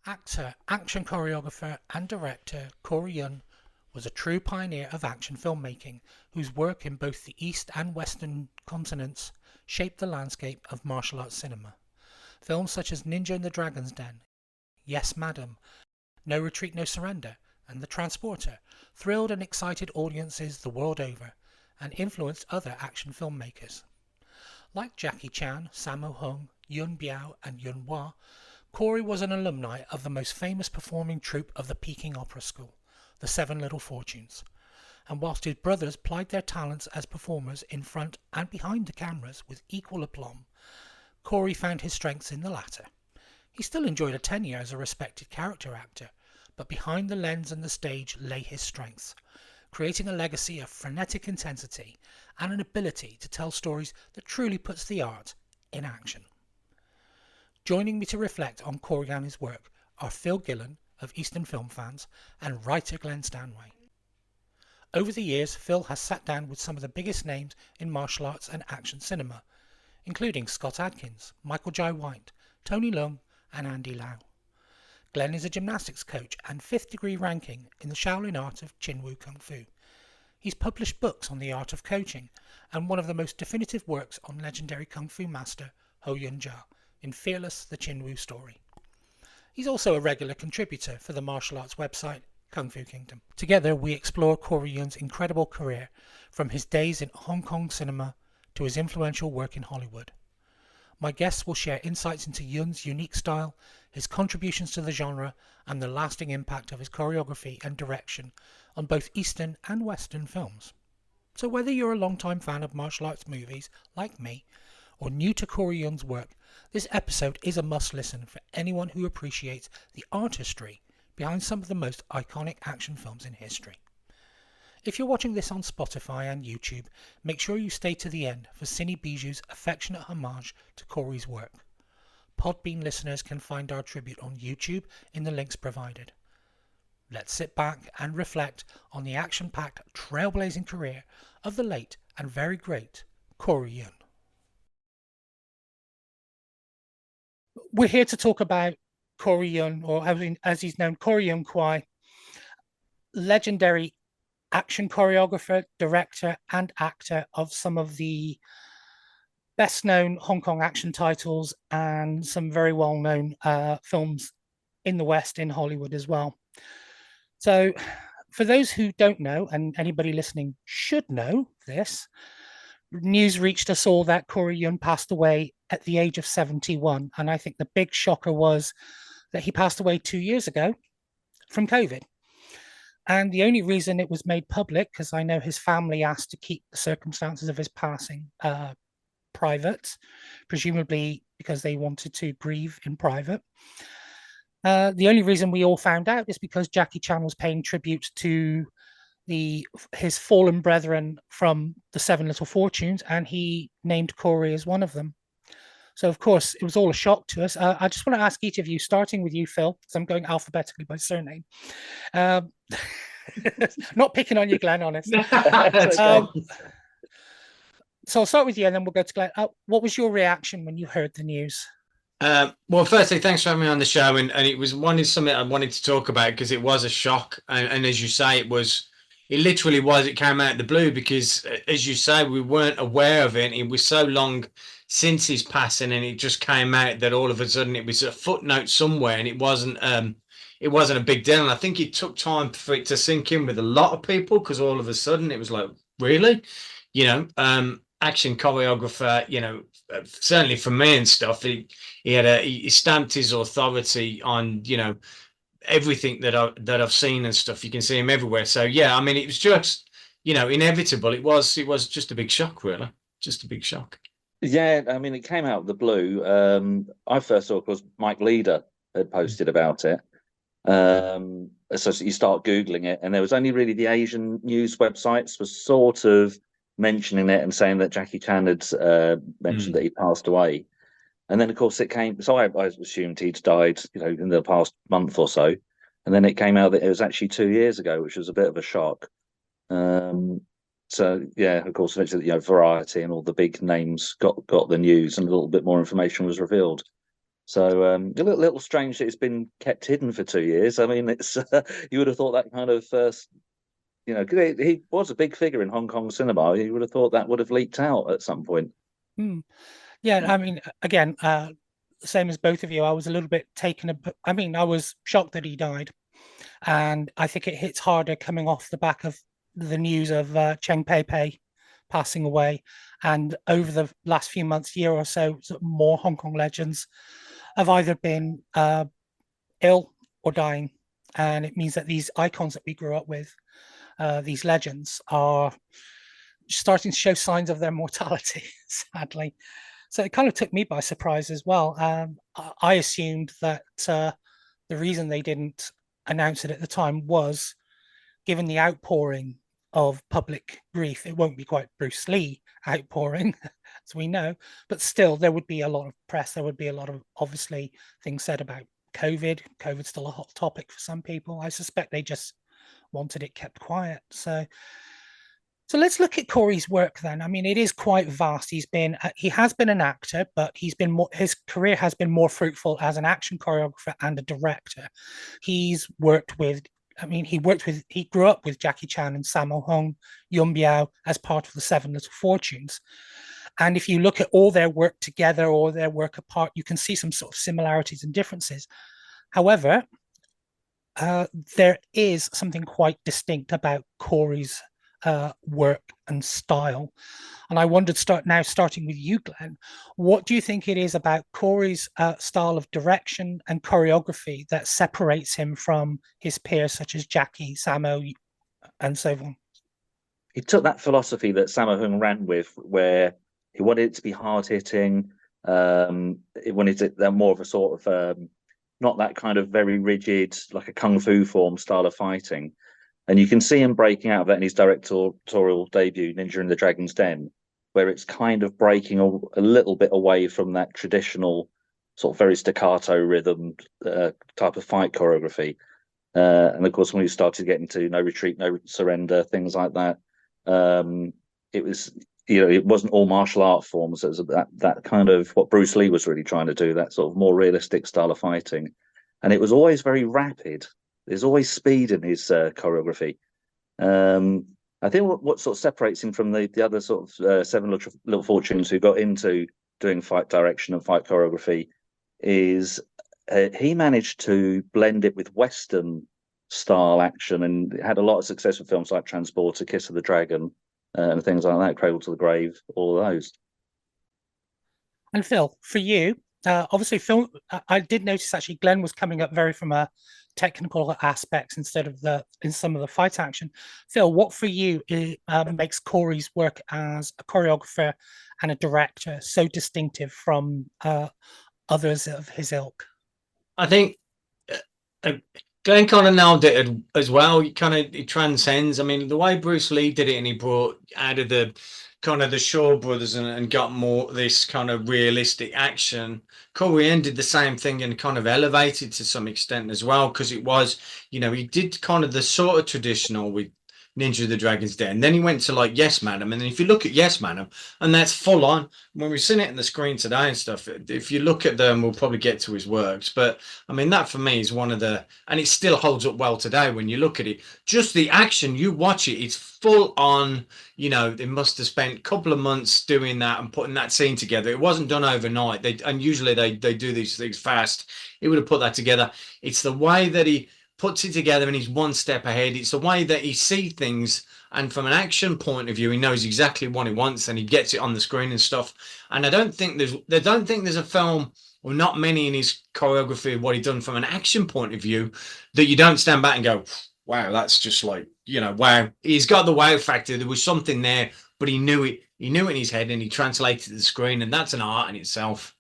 Actor, action choreographer, and director Corey Yuen was a true pioneer of action filmmaking whose work in both the East and Western continents shaped the landscape of martial arts cinema. Films such as Ninja in the Dragon's Den, Yes Madam, No Retreat, No Surrender, and The Transporter thrilled and excited audiences the world over and influenced other action filmmakers. Like Jackie Chan, Sammo Hung, Yuen Biao, and Yuen Wah, Corey was an alumni of the most famous performing troupe of the Peking Opera School, the Seven Little Fortunes, and whilst his brothers plied their talents as performers in front and behind the cameras with equal aplomb, Corey found his strengths in the latter. He still enjoyed a tenure as a respected character actor, but behind the lens and the stage lay his strengths, creating a legacy of frenetic intensity and an ability to tell stories that truly puts the art in action. Joining me to reflect on Corey and his work are Phil Gillon of Eastern Film Fans and writer Glen Stanway. Over the years, Phil has sat down with some of the biggest names in martial arts and action cinema, including Scott Adkins, Michael Jai White, Tony Leung, and Andy Lau. Glen is a gymnastics coach and 5th degree ranking in the Shaolin art of Chin-Woo Kung Fu. He's published books on the art of coaching and one of the most definitive works on legendary Kung Fu master Ho Yun Jia in Fearless, the Chin-Woo Story. He's also a regular contributor for the martial arts website Kung Fu Kingdom. Together we explore Corey Yun's incredible career from his days in Hong Kong cinema to his influential work in Hollywood. My guests will share insights into Yun's unique style, his contributions to the genre, and the lasting impact of his choreography and direction on both Eastern and Western films. So whether you're a long-time fan of martial arts movies, like me, or new to Corey Yun's work, this episode is a must-listen for anyone who appreciates the artistry behind some of the most iconic action films in history. If you're watching this on Spotify and YouTube, make sure you stay to the end for Cine Bijou's affectionate homage to Corey's work. Podbean listeners can find our tribute on YouTube in the links provided. Let's sit back and reflect on the action-packed, trailblazing career of the late and very great Corey Yuen. We're here to talk about Corey Yuen, or as he's known, Corey Yuen Kwai, legendary action choreographer, director, and actor of some of the best known Hong Kong action titles and some very well known films in the West, in Hollywood as well. So, for those who don't know, and anybody listening should know this, news reached us all that Corey Yuen passed away at the age of 71. And I think the big shocker was that he passed away 2 years ago from COVID. And the only reason it was made public, because I know his family asked to keep the circumstances of his passing private, presumably because they wanted to grieve in private. The only reason we all found out is because Jackie Chan was paying tribute to his fallen brethren from the Seven Little Fortunes, and he named Corey as one of them. So, of course, it was all a shock to us. I just want to ask each of you, starting with you, Phil, because I'm going alphabetically by surname. Not picking on you, Glen, honest. So I'll start with you, and then we'll go to Glen. What was your reaction when you heard the news? Well, firstly, thanks for having me on the show, and it was something I wanted to talk about because it was a shock, and as you say, it literally was. It came out of the blue because, as you say, we weren't aware of it. It was so long since his passing, and it just came out that all of a sudden it was a footnote somewhere, and it wasn't a big deal. And I think it took time for it to sink in with a lot of people because all of a sudden it was like, really, action choreographer, certainly for me and stuff. He stamped his authority on everything that I've seen and stuff. You can see him everywhere. So yeah, I mean, it was just inevitable. It was just a big shock, really, just a big shock. Yeah, I mean, it came out of the blue. I first saw, of course, Mike Leader had posted about it. So you start Googling it, and there was only really the Asian news websites was sort of mentioning it and saying that Jackie Chan had mentioned that he passed away. And then, of course, it came. So I assumed he'd died, in the past month or so. And then it came out that it was actually 2 years ago, which was a bit of a shock. So yeah, of course, eventually, Variety and all the big names got the news, and a little bit more information was revealed. So a little strange that it's been kept hidden for 2 years. I mean, it's you would have thought that kind of first, 'cause he was a big figure in Hong Kong cinema. You would have thought that would have leaked out at some point. Yeah, I mean, again, same as both of you, I was a little bit taken. I mean, I was shocked that he died, and I think it hits harder coming off the back of the news of Cheng Pei Pei passing away, and over the last few months, year or so, more Hong Kong legends have either been ill or dying, and it means that these icons that we grew up with, these legends, are starting to show signs of their mortality, sadly. So it kind of took me by surprise as well. I assumed that the reason they didn't announce it at the time was, given the outpouring of public grief, it won't be quite Bruce Lee outpouring, as we know, but still there would be a lot of press. There would be a lot of, obviously, things said about COVID. COVID's still a hot topic for some people. I suspect they just wanted it kept quiet. So let's look at Corey's work then. I mean, it is quite vast. He has been an actor, but his career has been more fruitful as an action choreographer and a director. He's worked with, he grew up with Jackie Chan and Sammo Hung, Yun Biao as part of the Seven Little Fortunes. And if you look at all their work together or their work apart, you can see some sort of similarities and differences. However, there is something quite distinct about Corey's work and style. And I wondered, starting with you, Glen, what do you think it is about Corey's style of direction and choreography that separates him from his peers such as Jackie, Sammo, and so on? He took that philosophy that Sammo Hung ran with, where he wanted it to be hard hitting. It wanted it more of a sort of not that kind of very rigid, like a kung fu form style of fighting. And you can see him breaking out of that in his directorial debut, Ninja in the Dragon's Den, where it's kind of breaking a little bit away from that traditional sort of very staccato rhythm type of fight choreography. And of course, when we started getting to No Retreat, No Surrender, things like that, it was, it wasn't all martial art forms. It was that kind of what Bruce Lee was really trying to do, that sort of more realistic style of fighting. And it was always very rapid. There's always speed in his choreography. I think what sort of separates him from the other sort of Seven Little Fortunes who got into doing fight direction and fight choreography is he managed to blend it with Western style action and had a lot of success with films like Transporter, Kiss of the Dragon, and things like that, Cradle to the Grave, all of those. And Phil, for you, obviously, Phil, I did notice actually Glen was coming up very from a technical aspects instead of in some of the fight action. Phil, what for you makes Corey's work as a choreographer and a director so distinctive from others of his ilk? I think Glen kind of nailed it as well. It transcends. I mean, the way Bruce Lee did it, and he brought out of the kind of the Shaw brothers and got more this kind of realistic action. Corey did the same thing and kind of elevated to some extent as well, because it was, he did kind of the sort of traditional with Ninja of the Dragon's Den. And then he went to like Yes Madam. And then if you look at Yes Madam, and that's full on, when we've seen it in the screen today and stuff, if you look at them, we'll probably get to his works. But I mean, that for me is one of the, and it still holds up well today when you look at it. Just the action, you watch it, it's full on. They must have spent a couple of months doing that and putting that scene together. It wasn't done overnight. And usually they do these things fast. He would have put that together. It's the way that he puts it together and he's one step ahead. It's the way that he sees things, and from an action point of view, he knows exactly what he wants and he gets it on the screen and stuff. And I don't think there's a film, or not many in his choreography of what he's done from an action point of view, that you don't stand back and go, wow, that's just like, wow, he's got the wow factor. There was something there, but he knew it in his head and he translated to the screen, and that's an art in itself.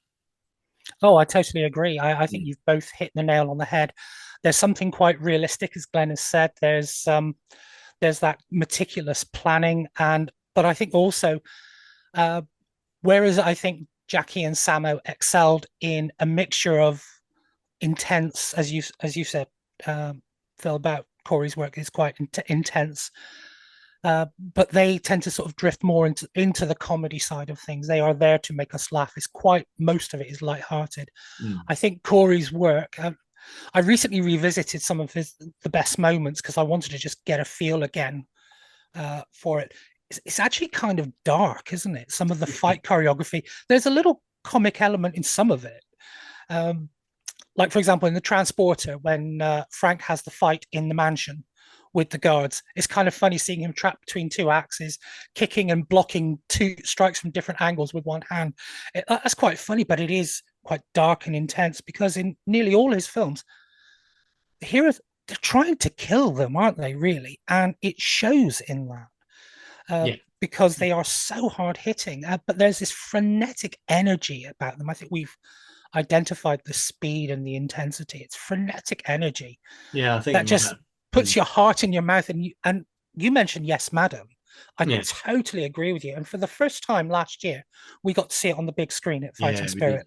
Oh, I totally agree. I think you've both hit the nail on the head. There's something quite realistic, as Glen has said. There's that meticulous planning, but I think also, whereas I think Jackie and Sammo excelled in a mixture of intense, as you said, Phil, about Corey's work is quite intense, but they tend to sort of drift more into the comedy side of things. They are there to make us laugh. Most of it is lighthearted. I think Corey's work. I recently revisited some of the best moments because I wanted to just get a feel again for it. It's actually kind of dark, isn't it? Some of the fight choreography. There's a little comic element in some of it. Like, for example, in the Transporter, when Frank has the fight in the mansion with the guards, it's kind of funny seeing him trapped between two axes, kicking and blocking two strikes from different angles with one hand. That's quite funny, but it is quite dark and intense because in nearly all his films, the heroes, they're trying to kill them, aren't they, really? And it shows in that. Because they are so hard hitting, but there's this frenetic energy about them. I think we've identified the speed and the intensity. It's frenetic energy. Yeah, I think that just puts your heart in your mouth. And you mentioned Yes, Madam. I totally agree with you. And for the first time last year, we got to see it on the big screen at Fighting Spirit.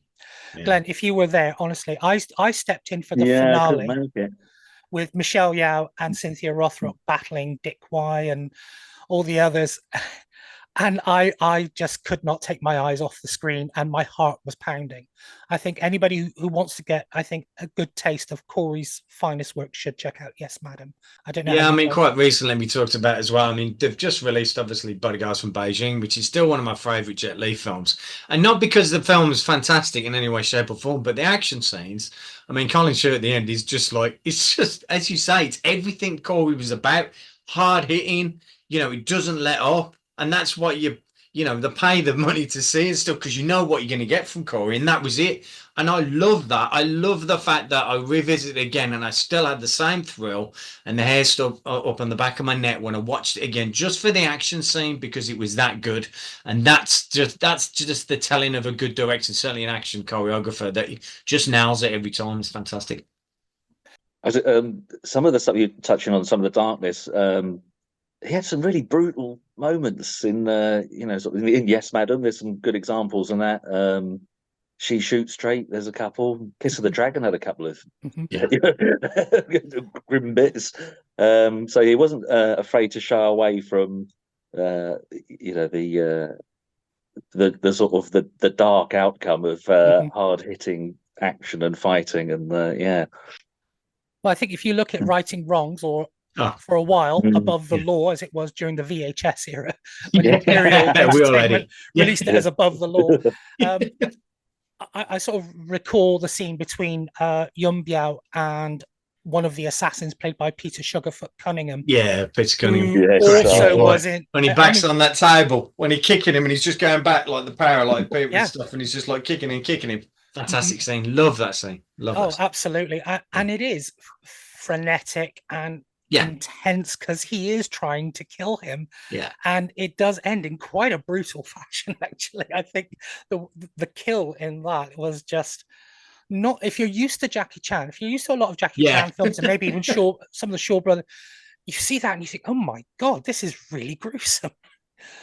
Glenn, if you were there, honestly, I stepped in for the finale with Michelle Yeoh and Cynthia Rothrock battling Dick Y and all the others. And I just could not take my eyes off the screen, and my heart was pounding. I think anybody who wants to get, I think, a good taste of Corey's finest work should check out Yes, Madam. I don't know. Yeah, I mean, quite recently we talked about as well. I mean, they've just released, obviously, Bodyguards from Beijing, which is still one of my favourite Jet Li films. And not because the film is fantastic in any way, shape or form, but the action scenes. I mean, Colin Shew at the end is just like, it's just, as you say, it's everything Corey was about. Hard hitting, it doesn't let up. And that's what they pay the money to see and stuff, because you know what you're going to get from Corey, and that was it. And I love that. I love the fact that I revisited it again and I still had the same thrill and the hair stuff up on the back of my neck when I watched it again, just for the action scene, because it was that good. And that's just the telling of a good director, certainly an action choreographer, that just nails it every time. It's fantastic. Some of the stuff you're touching on, some of the darkness, he had some really brutal moments in sort of in Yes, Madam. There's some good examples on that. She Shoots Straight, there's a couple. Kiss of the Dragon had a couple of grim bits. So he wasn't afraid to shy away from the sort of the dark outcome of hard hitting action and fighting, and Well, I think if you look at Righting Wrongs, or for a while Above the Law, as it was during the VHS era, when Imperial Entertainment released it as Above the Law. I sort of recall the scene between Yuen Biao and one of the assassins played by Peter Sugarfoot Cunningham. Yeah, Peter Cunningham. Also was in when he backs on that table, when he's kicking him and he's just going back like the paralyzed people and stuff, and he's just like kicking him. Fantastic scene. Love that scene. That scene. Absolutely. And it is frenetic and intense because he is trying to kill him. And it does end in quite a brutal fashion, actually. I think the kill in that was just not, if you're used to Jackie Chan, if you're used to a lot of Jackie Chan films, and maybe even some of the Shaw Brothers, you see that and you think, oh my God, this is really gruesome.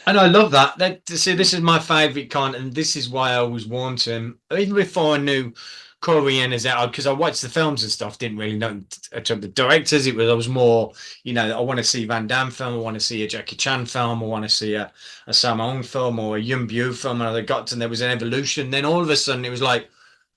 And I love that. See, this is my favourite kind, and this is why I always warned to him, even before I knew Corey Yuen is out, because I watched the films and stuff, didn't really know the directors. I was more, I want to see Van Damme film, I want to see a Jackie Chan film, I want to see a Sammo Hung film or a Yuen Biao film, and I got to, and there was an evolution. Then all of a sudden it was like,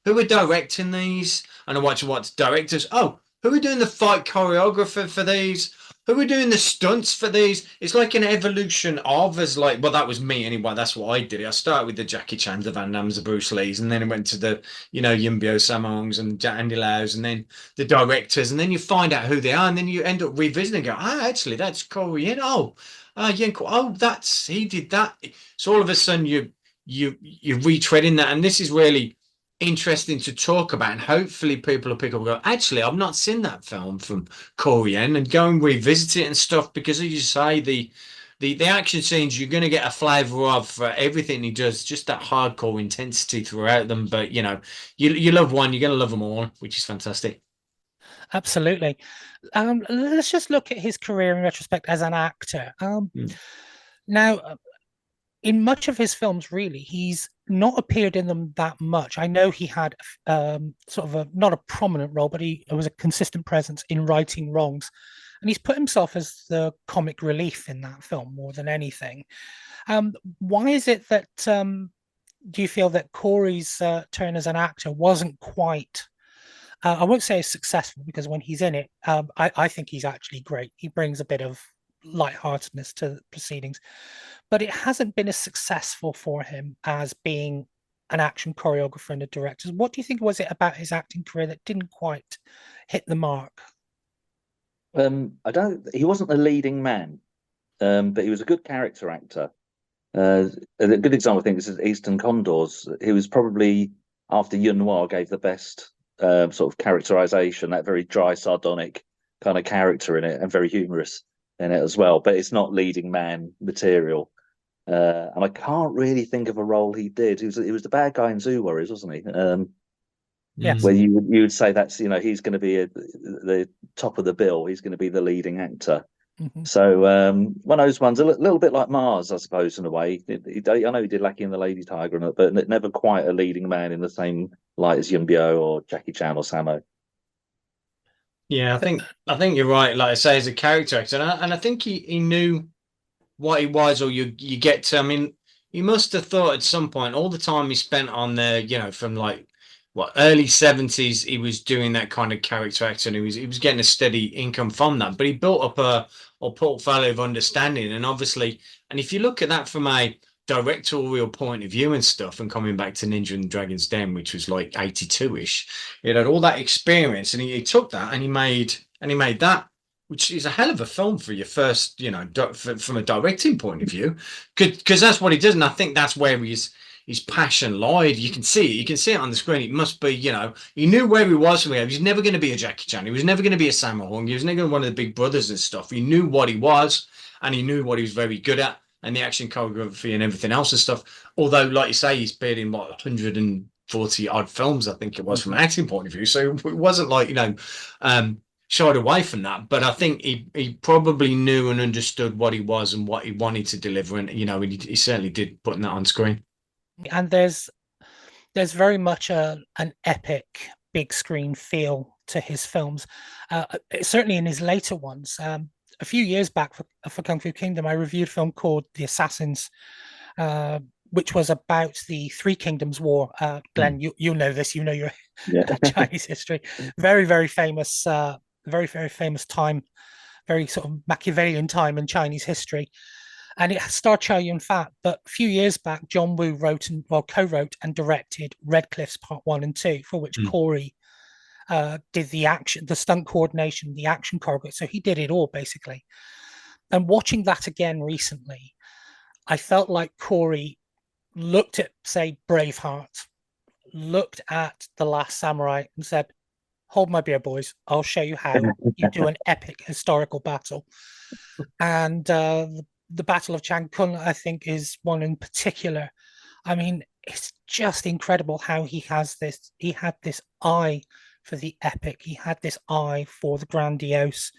who are directing these? And I watched what directors. Oh, who are doing the fight choreographer for these? Who are doing the stunts for these? It's like an evolution of, as like, well, that was me anyway. That's what I did. I started with the Jackie Chans, the Van Dammes, the Bruce Lees, and then I went to the, Yuen Biao, Sammo Hungs, and Andy Lau's, and then the directors, and then you find out who they are, and then you end up revisiting and go, actually, that's Corey Yuen. He did that. So all of a sudden you're retreading that, and this is really interesting to talk about, and hopefully people will pick up and go, actually, I've not seen that film from Corey Yuen, and go and revisit it and stuff, because as you say, the action scenes, you're going to get a flavour of for everything he does, just that hardcore intensity throughout them. But you love one, you're going to love them all, which is fantastic. Absolutely. Let's just look at his career in retrospect as an actor. Now, in much of his films, really, he's not appeared in them that much. I know he had sort of not a prominent role, but he was a consistent presence in Righting Wrongs and he's put himself as the comic relief in that film more than anything. Why is it that do you feel that Corey's turn as an actor wasn't quite? I won't say as successful, because when he's in it, I think he's actually great. He brings a bit of lightheartedness to the proceedings, but it hasn't been as successful for him as being an action choreographer and a director. What do you think was it about his acting career that didn't quite hit the mark? I don't. He wasn't the leading man, but he was a good character actor. A good example, I think, is Eastern Condors. He was probably, after Yuen gave the best sort of characterization, that very dry, sardonic kind of character in it, and very humorous in it as well. But it's not leading man material. And I can't really think of a role he did. He was the bad guy in Zoo Warriors, wasn't he? Yes. Where you would say that's, he's going to be the top of the bill. He's going to be the leading actor. Mhm. So one of those ones, a little bit like Mars, I suppose, in a way. I know he did Lucky and the Lady Tiger, but never quite a leading man in the same light as Yun Bio or Jackie Chan or Sammo. Yeah, I think you're right. Like I say, as a character actor, and I think he knew what he was, or you get to. I mean, he must have thought at some point all the time he spent on there, from like what early 70s, he was doing that kind of character actor, and he was getting a steady income from that. But he built up a portfolio of understanding, and obviously, and if you look at that from a directorial point of view and stuff, and coming back to Ninja and Dragon's Den, which was like 82-ish, it had all that experience, and he took that and he made that, which is a hell of a film for your first, from a directing point of view, because that's what he does, and I think that's where his passion lied. You can see it. You can see it on the screen. It must be, he knew where he was from here. He was never going to be a Jackie Chan. He was never going to be a Sammo Hung. He was never going to be one of the big brothers and stuff. He knew what he was, and he knew what he was very good at, and the action choreography and everything else and stuff. Although, like you say, he's appeared in 140 odd films, I think it was, from an acting point of view. So it wasn't like, shied away from that, but I think he probably knew and understood what he was and what he wanted to deliver, and he certainly did putting that on screen. And there's very much an epic big screen feel to his films, certainly in his later ones. A few years back for Kung Fu Kingdom, I reviewed a film called The Assassins, which was about the Three Kingdoms War. Glen, you know this, you know your Chinese history. Very, very famous, very, very famous time, very sort of Machiavellian time in Chinese history. And it starred Chow Yun-fat, but a few years back, John Woo co-wrote and directed Red Cliffs Part 1 and 2, for which Corey did the action, the stunt coordination, the action choreography. So he did it all, basically. And watching that again recently, I felt like Corey looked at, say, Braveheart, looked at The Last Samurai and said, hold my beer, boys. I'll show you how you do an epic historical battle. And the Battle of Chang Kung, I think, is one in particular. I mean, it's just incredible how he had this eye for the epic. He had this eye for the grandiose,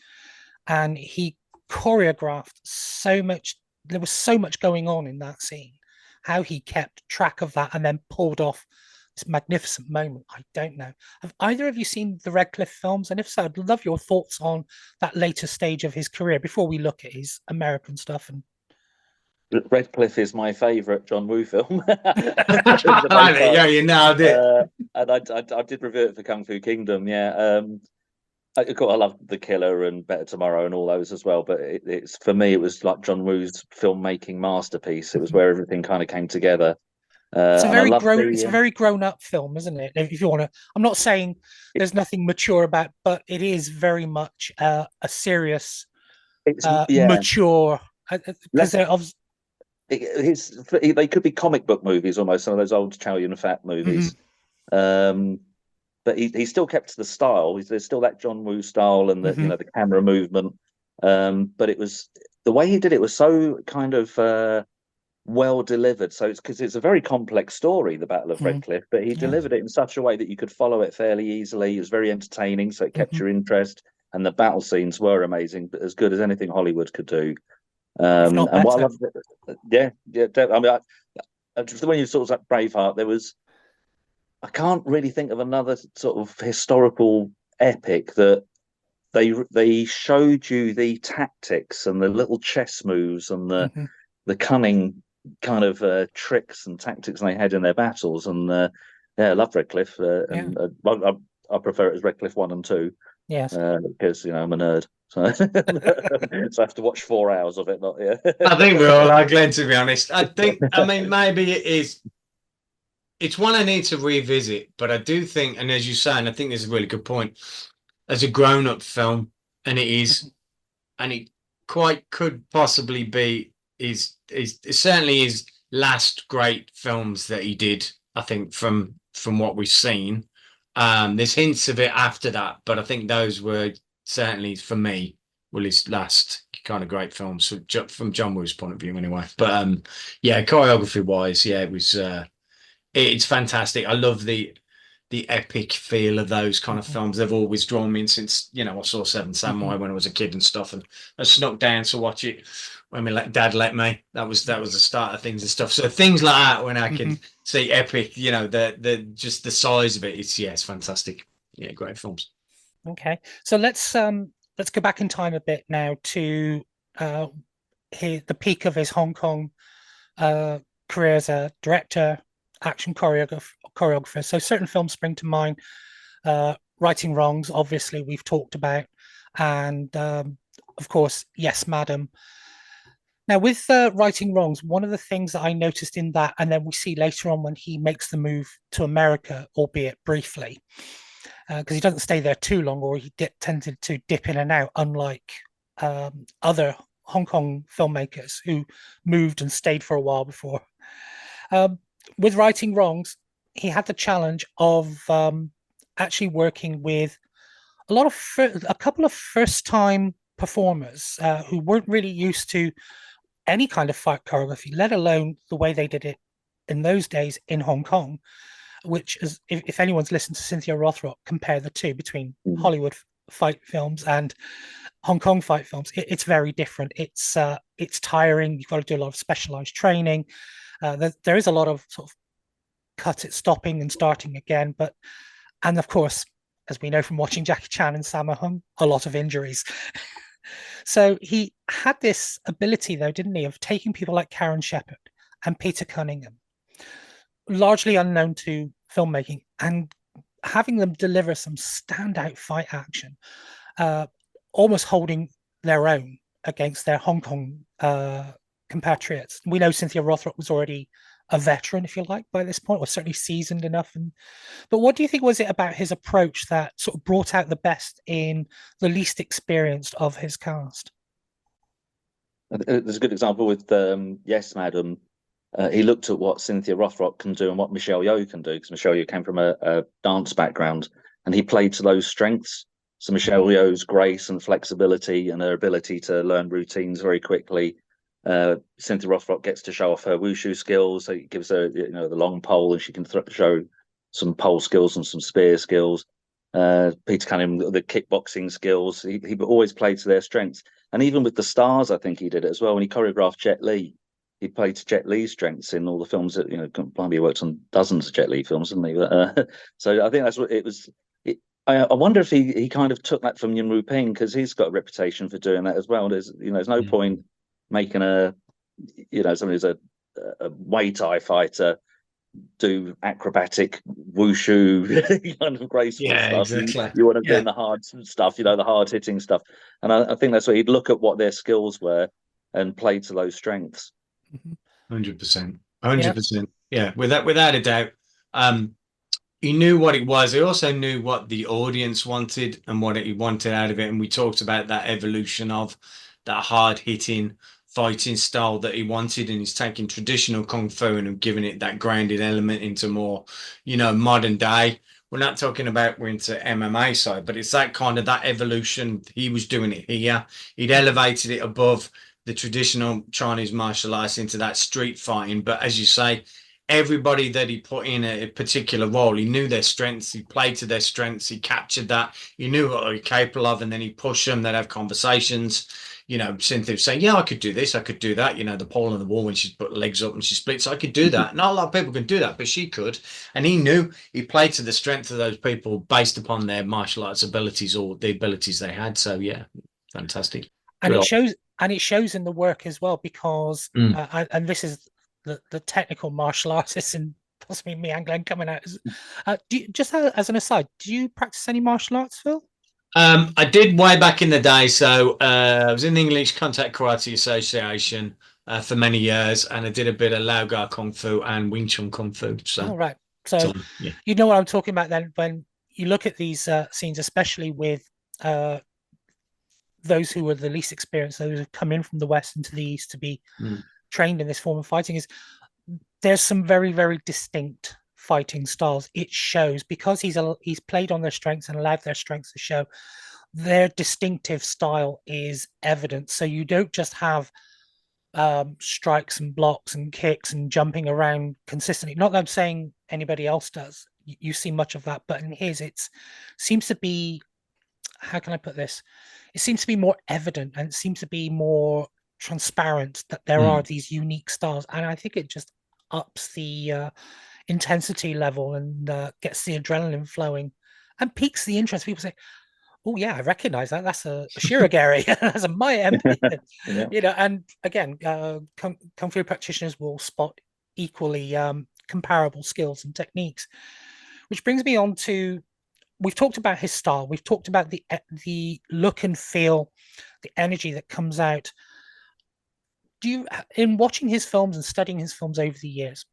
and he choreographed so much. There was so much going on in that scene. How he kept track of that and then pulled off this magnificent moment, I don't know. Have either of you seen the Red Cliff films? And if so, I'd love your thoughts on that later stage of his career before we look at his American stuff. And Red Cliff is my favourite John Woo film. Yeah, you nailed it. And I did review it for Kung Fu Kingdom. Yeah, I love The Killer and Better Tomorrow and all those as well. But it's for me, it was like John Woo's filmmaking masterpiece. It was where everything kind of came together. It's a very grown up film, isn't it? If you want to, I'm not saying there's nothing mature about, but it is very much a serious, mature. Because they could be comic book movies almost, some of those old Chow Yun-fat movies. But he still kept to the style. There's still that John Woo style and the the camera movement. But it was the way he did it was so kind of well delivered. So it's because it's a very complex story, the Battle of Red Cliff, but he delivered it in such a way that you could follow it fairly easily. It was very entertaining, so it kept your interest, and the battle scenes were amazing, but as good as anything Hollywood could do. And what I loved, I mean, when you sort of like Braveheart, I can't really think of another sort of historical epic that they showed you the tactics and the little chess moves and Mhm. the cunning kind of tricks and tactics they had in their battles. And yeah, I love Redcliffe, Yeah. and I prefer it as Redcliffe 1 and 2 Yes. because I'm a nerd, so so I have to watch 4 hours of it. Not yeah. I think we all are, Glenn, to be honest. I mean, maybe it is. It's one I need to revisit, but I do think, and as you say, and I think this is a really good point, as a grown-up film, and it is, Mhm. and it quite could possibly be is certainly his last great films that he did. I think from what we've seen, there's hints of it after that, but I think those were certainly for me were his last kind of great films from John Woo's point of view, anyway. But yeah, choreography wise, yeah, it was. It's fantastic. I love the epic feel of those kind of Mhm. films. They've always drawn me in since, I saw Seven Samurai when I was a kid and stuff, and I snuck down to watch it when dad let me. That was the start of things and stuff. So things like that, when I Mhm. can see epic, the just the size of it, it's fantastic. Yeah, great films. Okay, so let's go back in time a bit now to uh, the peak of his Hong Kong uh, career as a director, action choreographer. So certain films spring to mind. Righting Wrongs, obviously, we've talked about, and of course, Yes, Madam. Now, with Righting Wrongs, one of the things that I noticed in that, and then we see later on when he makes the move to America, albeit briefly, because he doesn't stay there too long, or he tended to dip in and out, unlike other Hong Kong filmmakers who moved and stayed for a while before. Um, with Righting Wrongs, he had the challenge of actually working with a couple of first time performers who weren't really used to any kind of fight choreography, let alone the way they did it in those days in Hong Kong, which is, if anyone's listened to Cynthia Rothrock, compare the two between Hollywood fight films and Hong Kong fight films, it's very different. It's tiring. You've got to do a lot of specialized training. There is a lot of sort of cut it, stopping and starting again, and of course, as we know from watching Jackie Chan and Sammo Hung, a lot of injuries. So he had this ability, though, didn't he, of taking people like Karen Shepherd and Peter Cunningham, largely unknown to filmmaking, and having them deliver some standout fight action, almost holding their own against their Hong Kong compatriots. We know Cynthia Rothrock was already a veteran, if you like, by this point, or certainly seasoned enough. But what do you think was it about his approach that sort of brought out the best in the least experienced of his cast? There's a good example with Yes, Madam. He looked at what Cynthia Rothrock can do and what Michelle Yeoh can do, because Michelle Yeoh came from a dance background, and he played to those strengths. So Michelle Yeoh's grace and flexibility and her ability to learn routines very quickly. Cynthia Rothrock gets to show off her wushu skills. So he gives her, the long pole, and she can show some pole skills and some spear skills. Peter Cunningham, the kickboxing skills. He always played to their strengths. And even with the stars, I think he did it as well. When he choreographed Jet Li, he played to Jet Li's strengths in all the films that, he worked on dozens of Jet Li films, didn't he? But, so I think that's what it was. I wonder if he kind of took that from Yuen Wu-ping, because he's got a reputation for doing that as well. There's no point making somebody who's a Muay Thai fighter do acrobatic wushu kind of graceful Yeah, stuff. exactly. You want to Yeah. do the hard stuff, the hard hitting stuff. And I think that's where he'd look at what their skills were and play to those strengths. 100%. Yeah. 100%. Yeah, without a doubt. He knew what it was. He also knew what the audience wanted and what he wanted out of it. And we talked about that evolution of that hard hitting fighting style that he wanted. And he's taking traditional Kung Fu and giving it that grounded element into more, modern day. We're not talking about we're into MMA side, but it's that kind of that evolution. He was doing it here. He'd elevated it above the traditional Chinese martial arts into that street fighting. But as you say, everybody that he put in a particular role, he knew their strengths, he played to their strengths, he captured that, he knew what they were capable of, and then he pushed them, they'd have conversations, you know, Cynthia was saying, yeah, I could do this, I could do that, you know, the pole on the wall when she's put legs up and she splits, I could do that. Not a lot of people can do that, but she could. And he knew he played to the strength of those people based upon their martial arts abilities or the abilities they had. So yeah, fantastic. And Real. it shows in the work as well, because and this is the technical martial artist and possibly me and Glen coming out. Just as an aside, do you practice any martial arts, Phil? I did way back in the day. So I was in the English Contact Karate Association for many years, and I did a bit of Lao Gar Kung Fu and Wing Chun Kung Fu. So, right. So yeah. You know what I'm talking about then when you look at these scenes, especially with those who are the least experienced, those who've come in from the West into the East to be trained in this form of fighting, is there's some very, very distinct fighting styles. It shows because he's played on their strengths and allowed their strengths to show. Their distinctive style is evident. So you don't just have strikes and blocks and kicks and jumping around consistently. Not that I'm saying anybody else does. You see much of that, but in his, it seems to be, how can I put this? It seems to be more evident, and it seems to be more transparent that there are these unique styles. And I think it just ups the intensity level and gets the adrenaline flowing and piques the interest. People say, oh yeah, I recognize that. That's a shirigari. That's a Maya MP. Yeah. You know, and again, kung fu practitioners will spot equally comparable skills and techniques, which brings me on to, we've talked about his style. We've talked about the look and feel, the energy that comes out. Do you, in watching his films and studying his films over the years,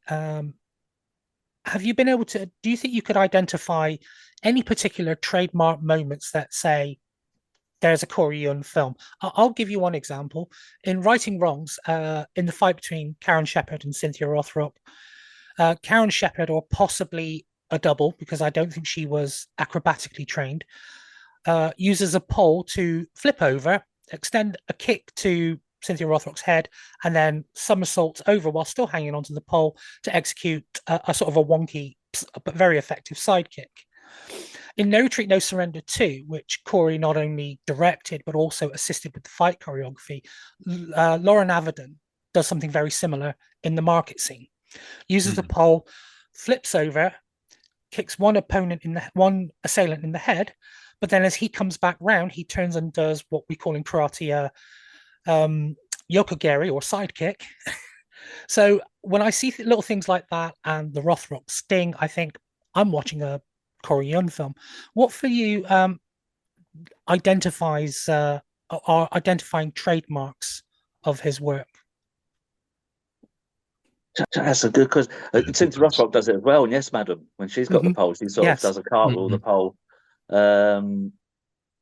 have you been able to, do you think you could identify any particular trademark moments that say there's a Corey Yuen film? I'll give you one example. In Righting Wrongs, in the fight between Karen Shepherd and Cynthia Rothrock, Karen Shepherd, or possibly a double, because I don't think she was acrobatically trained, uses a pole to flip over, extend a kick to Cynthia Rothrock's head, and then somersaults over while still hanging onto the pole to execute a sort of a wonky but very effective sidekick. In No Retreat, No Surrender 2, which Corey not only directed but also assisted with the fight choreography, Lauren Avedon does something very similar in the market scene. Uses the pole, flips over, kicks one assailant in the head, but then as he comes back round, he turns and does what we call in karate yokogeri, or sidekick. So when I see little things like that and the Rothrock sting, I think I'm watching a Corey Yuen film. What for you identifies are identifying trademarks of his work? That's a good, because Cynthia Rothrock does it as well. And Yes, Madam, when she's got the pole, she sort of does a cartwheel with the pole.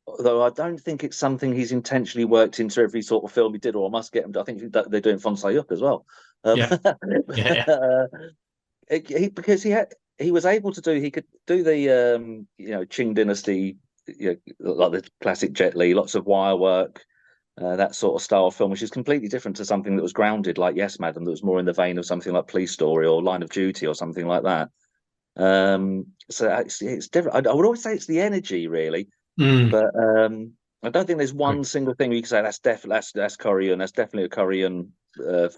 Although I don't think it's something he's intentionally worked into every sort of film he did, or I must get him to. I think they're doing Fonsai as well. Because he was able to do, he could do the Qing Dynasty, like the classic Jet Li, lots of wire work, that sort of style of film, which is completely different to something that was grounded like Yes, Madam, that was more in the vein of something like Police Story or Line of Duty or something like that. So it's different. I would always say it's the energy, really. But I don't think there's one single thing you can say that's Korean. That's definitely a Korean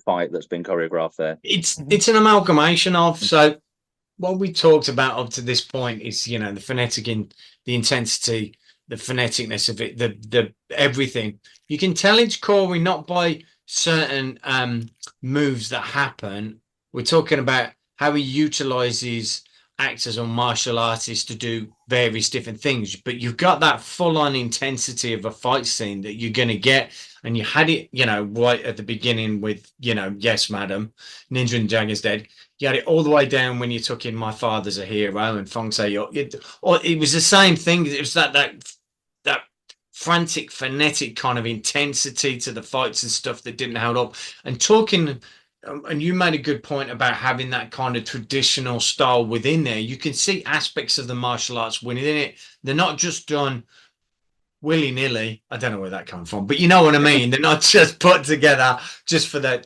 fight that's been choreographed there. It's an amalgamation of, so what we talked about up to this point is, the phonetic the intensity, the phoneticness of it, the everything. You can tell it's Corey not by certain moves that happen. We're talking about how he utilizes actors or martial artists to do various different things, but you've got that full-on intensity of a fight scene that you're going to get, and you had it right at the beginning with Yes, Madam, Ninja and Jagger's Dead. You had it all the way down when you took in My Father's a Hero and Fong Say or it was the same thing. It was that frantic, phonetic kind of intensity to the fights and stuff that didn't hold up. And you made a good point about having that kind of traditional style within there. You can see aspects of the martial arts within it. They're not just done willy-nilly. I don't know where that comes from, but you know what I mean. They're not just put together just for that.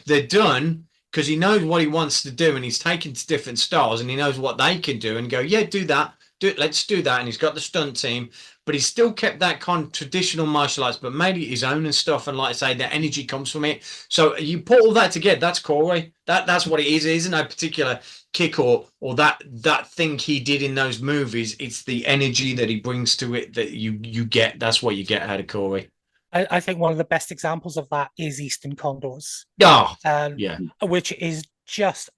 They're done because he knows what he wants to do, and he's taken to different styles, and he knows what they can do, and go, yeah, do that. Let's do that. And he's got the stunt team but he still kept that kind of traditional martial arts, but made it his own and stuff. And like I say, the energy comes from it. So you put all that together, that's Corey. That's what it is. It isn't a particular kick or that thing he did in those movies. It's the energy that he brings to it that you get. That's what you get out of Corey. I think one of the best examples of that is Eastern Condors, Oh, yeah. which is just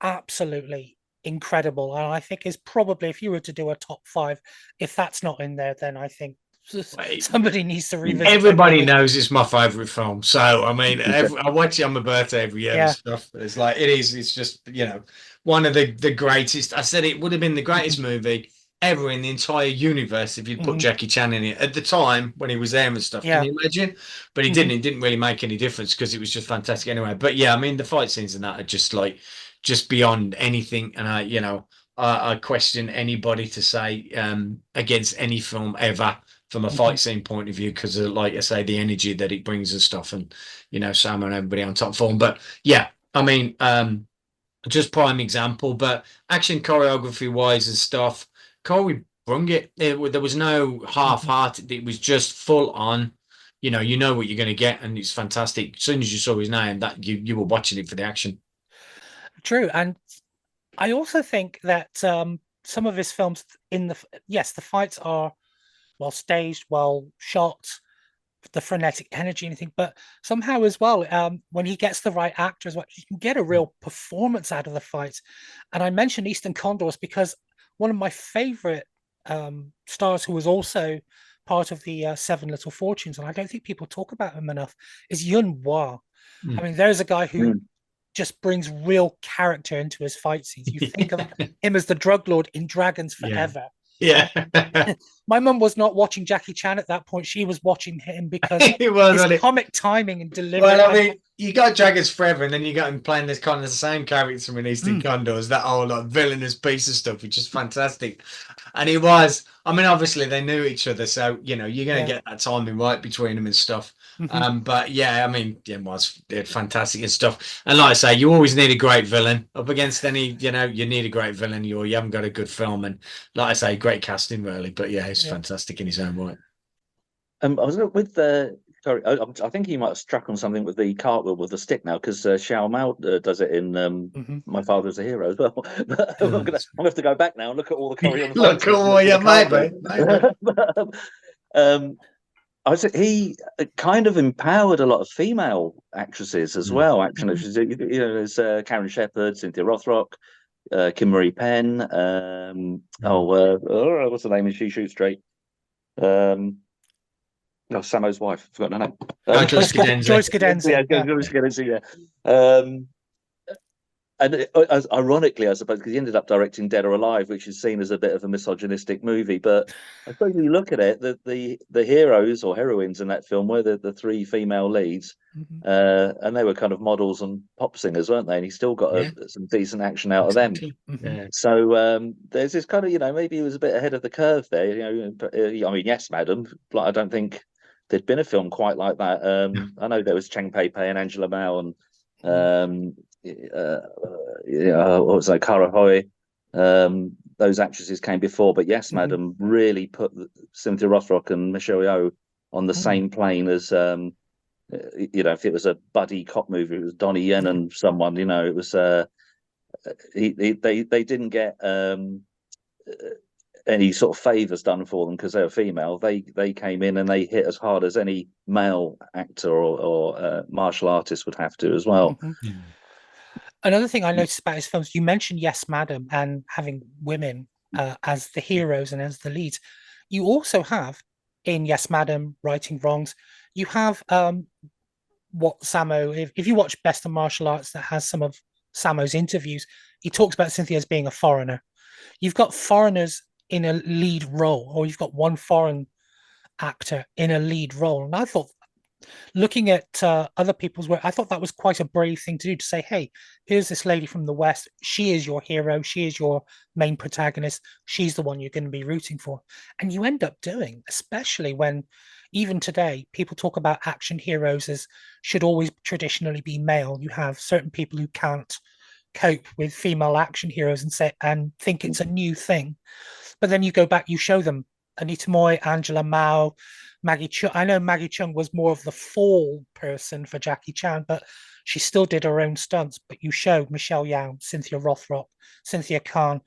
absolutely incredible. And I think is probably, if you were to do a top 5, if that's not in there, then I think somebody needs to revisit. Everybody knows it's my favorite film, so I mean, I watch it on my birthday every year and stuff. It's like it's just one of the greatest. I said it would have been the greatest movie ever in the entire universe if you'd put Jackie Chan in it at the time when he was there and stuff. Can you imagine? But he didn't. It didn't really make any difference because it was just fantastic anyway. But yeah, I mean, the fight scenes and that are just beyond anything. And I question anybody to say against any film ever from a fight scene point of view, because of, like I say, the energy that it brings and stuff, and Sam and everybody on top form. But yeah, I mean, just prime example. But action choreography wise and stuff, Corey brung it. There was no half-hearted. It was just full on. You know what you're going to get, and it's fantastic. As soon as you saw his name, that you were watching it for the action. True, and I also think that some of his films the fights are well staged, well shot, the frenetic energy and everything, but somehow as well, when he gets the right actor as well, you can get a real performance out of the fights. And I mentioned Eastern Condors because one of my favorite stars, who was also part of the Seven Little Fortunes, and I don't think people talk about him enough, is Yuen. I mean, there's a guy who just brings real character into his fight scenes. You think of him as the drug lord in Dragons Forever. Yeah. My mum was not watching Jackie Chan at that point. She was watching him because his comic timing and delivery. Well, I mean, you got Dragons Forever, and then you got him playing this kind of the same character from Eastern Condors, that whole villainous piece of stuff, which is fantastic. And he was, I mean, obviously they knew each other, so you're going to get that timing right between them and stuff. But yeah, I mean, it was fantastic and stuff. And like I say, you always need a great villain up against any. You need a great villain. You haven't got a good film, and like I say, great casting really. But yeah, it's fantastic in his own right. I was with the. Sorry, I think he might have struck on something with the cartwheel with the stick now, because Xiao Mao does it in My Father's a Hero as well. But I'm gonna have to go back now and look at all the choreography. Look at all you mate. I was, he kind of empowered a lot of female actresses as well. Action actresses, there's Karen Shepherd, Cynthia Rothrock, Kim Marie Penn. What's her name? And She Shoots Straight. Samo's wife. I've forgotten her name. Joyce Cadenza. Joyce Cadenza. Yeah. And ironically, I suppose, because he ended up directing Dead or Alive, which is seen as a bit of a misogynistic movie. But I suppose when you look at it, the heroes or heroines in that film were the 3 female leads, and they were kind of models and pop singers, weren't they? And he still got some decent action out of them. So there's this kind of, maybe he was a bit ahead of the curve there. I mean, Yes, Madam. But I don't think there'd been a film quite like that. I know there was Cheng Pei Pei and Angela Mao and. What was that? Cara Hoy. Those actresses came before, but Yes, Madam really put Cynthia Rothrock and Michelle Yeoh on the same plane as if it was a buddy cop movie, it was Donnie Yen and someone. It was they didn't get any sort of favors done for them because they were female. They came in and they hit as hard as any male actor or martial artist would have to as well. Another thing I noticed about his films, you mentioned Yes, Madam and having women as the heroes and as the leads. You also have in Yes, Madam, Righting Wrongs, you have what Samo, if you watch Best of Martial Arts, that has some of Samo's interviews, he talks about Cynthia as being a foreigner. You've got foreigners in a lead role, or you've got one foreign actor in a lead role. And I thought, looking at other people's work, I thought that was quite a brave thing to do, to say, hey, here's this lady from the West. She is your hero. She is your main protagonist. She's the one you're going to be rooting for. And you end up doing, especially when even today, people talk about action heroes as should always traditionally be male. You have certain people who can't cope with female action heroes and think it's a new thing. But then you go back, you show them Anita Moy, Angela Mao, Maggie Chung. I know Maggie Chung was more of the fall person for Jackie Chan, but she still did her own stunts. But you showed Michelle Yeoh, Cynthia Rothrock, Cynthia Khan,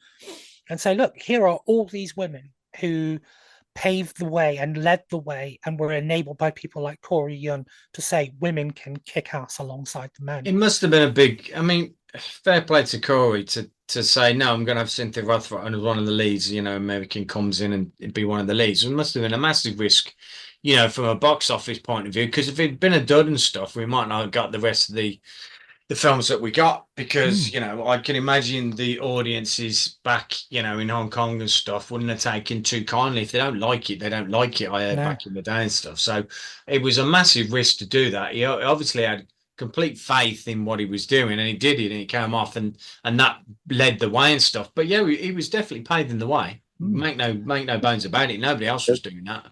and say, look, here are all these women who paved the way and led the way and were enabled by people like Corey Yuen to say women can kick ass alongside the men. It must have been a big. I mean, fair play to Corey to say no. I'm going to have Cynthia Rothrock as one of the leads. You know, American comes in and be one of the leads. It must have been a massive risk, you know, from a box office point of view. Because if it'd been a dud and stuff, we might not have got the rest of the films that we got. Because you know, I can imagine the audiences back, you know, in Hong Kong and stuff wouldn't have taken too kindly. If they don't like it, they don't like it. I heard back in the day and stuff. So it was a massive risk to do that. He obviously had complete faith in what he was doing, and he did it, and he came off, and that led the way and stuff. But yeah, he was definitely paving the way. Make no bones about it. Nobody else was doing that.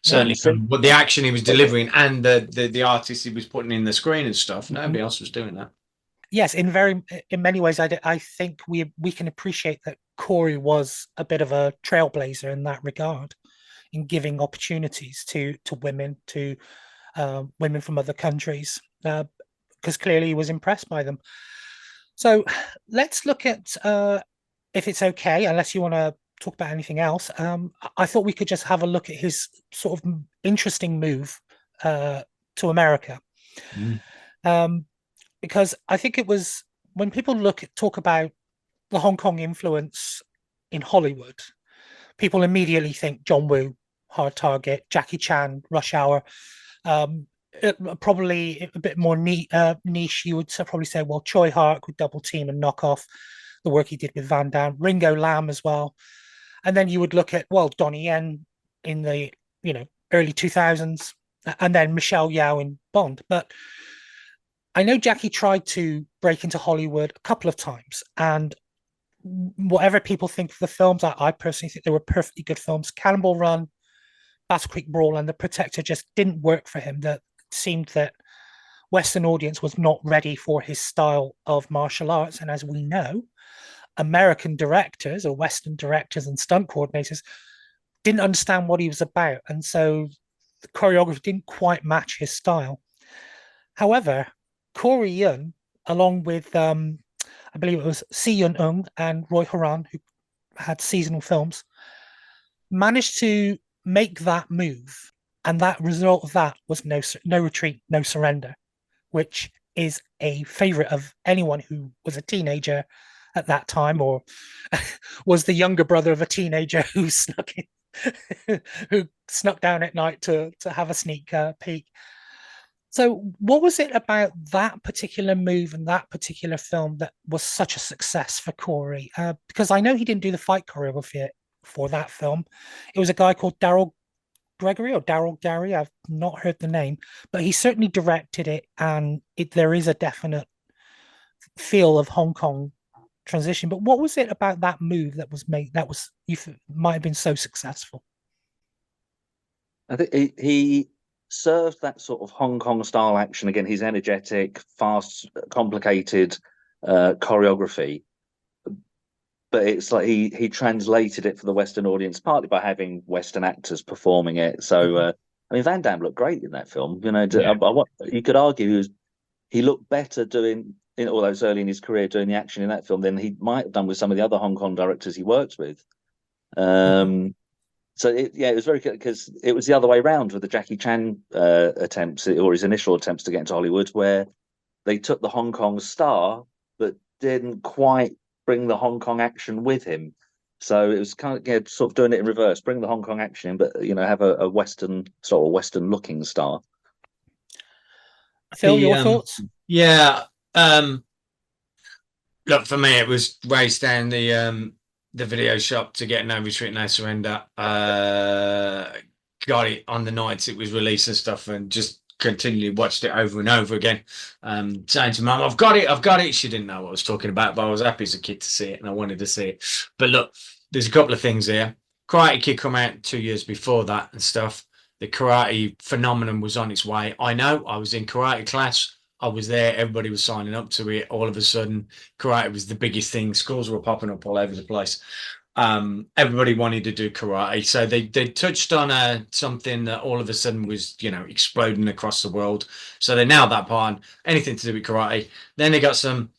Certainly, from what the action he was delivering and the artists he was putting in the screen and stuff. Nobody else was doing that. Yes, in many ways, I think we can appreciate that Corey was a bit of a trailblazer in that regard, in giving opportunities to women, to women from other countries, because clearly he was impressed by them. So let's look at, if it's okay, unless you want to talk about anything else, I thought we could just have a look at his sort of interesting move to America. Because I think it was, when people talk about the Hong Kong influence in Hollywood, people immediately think John Woo, Hard Target, Jackie Chan, Rush Hour. Probably a bit more niche, you would probably say, well, Choi Hark with Double Team and Knockoff, the work he did with Van Damme, Ringo Lam as well. And then you would look at, well, Donnie Yen in the, you know, early 2000s, and then Michelle Yeoh in Bond. But I know Jackie tried to break into Hollywood a couple of times, and whatever people think of the films, I personally think they were perfectly good films. Cannonball Run, Battle Creek Brawl, and The Protector just didn't work for him. That seemed that Western audience was not ready for his style of martial arts. And as we know, American directors or Western directors and stunt coordinators didn't understand what he was about. And so the choreography didn't quite match his style. However, Corey Yuen, along with, I believe it was Si Yun-ung and Roy Horan, who had seasonal films, managed to make that move. And that result of that was no retreat, no surrender, which is a favorite of anyone who was a teenager at that time, or was the younger brother of a teenager who snuck in, who snuck down at night to have a sneak peek. So what was it about that particular move and that particular film that was such a success for Corey? Because I know he didn't do the fight choreography for that film. It was a guy called Daryl Gregory or Daryl Gary. I've not heard the name, but he certainly directed it, and there is a definite feel of Hong Kong transition. But what was it about that move that was made that was might have been so successful? I think he served that sort of Hong Kong style action. Again, his energetic, fast, complicated choreography, but it's like he translated it for the Western audience, partly by having Western actors performing it. So I mean, Van Damme looked great in that film. You know, you could argue he looked better doing, although it's early in his career, doing the action in that film than he might have done with some of the other Hong Kong directors he worked with. So it was very good, because it was the other way around with the Jackie Chan attempts, or his initial attempts to get into Hollywood, where they took the Hong Kong star but didn't quite bring the Hong Kong action with him. So it was kind of sort of doing it in reverse: bring the Hong Kong action in, but have a Western sort of Western looking star. Phil, your thoughts? Yeah. Look, for me, it was race down the video shop to get No Retreat, No Surrender. Got it on the nights it was released and stuff, and just continually watched it over and over again. Saying to Mum, I've got it. She didn't know what I was talking about, but I was happy as a kid to see it, and I wanted to see it. But look, there's a couple of things here. Karate Kid come out 2 years before that and stuff. The karate phenomenon was on its way. I know, I was in karate class. I was there. Everybody was signing up to it. All of a sudden, karate was the biggest thing. Schools were popping up all over the place. everybody wanted to do karate. So they touched on something that all of a sudden was, exploding across the world. So they nailed that part on anything to do with karate. Then they got some,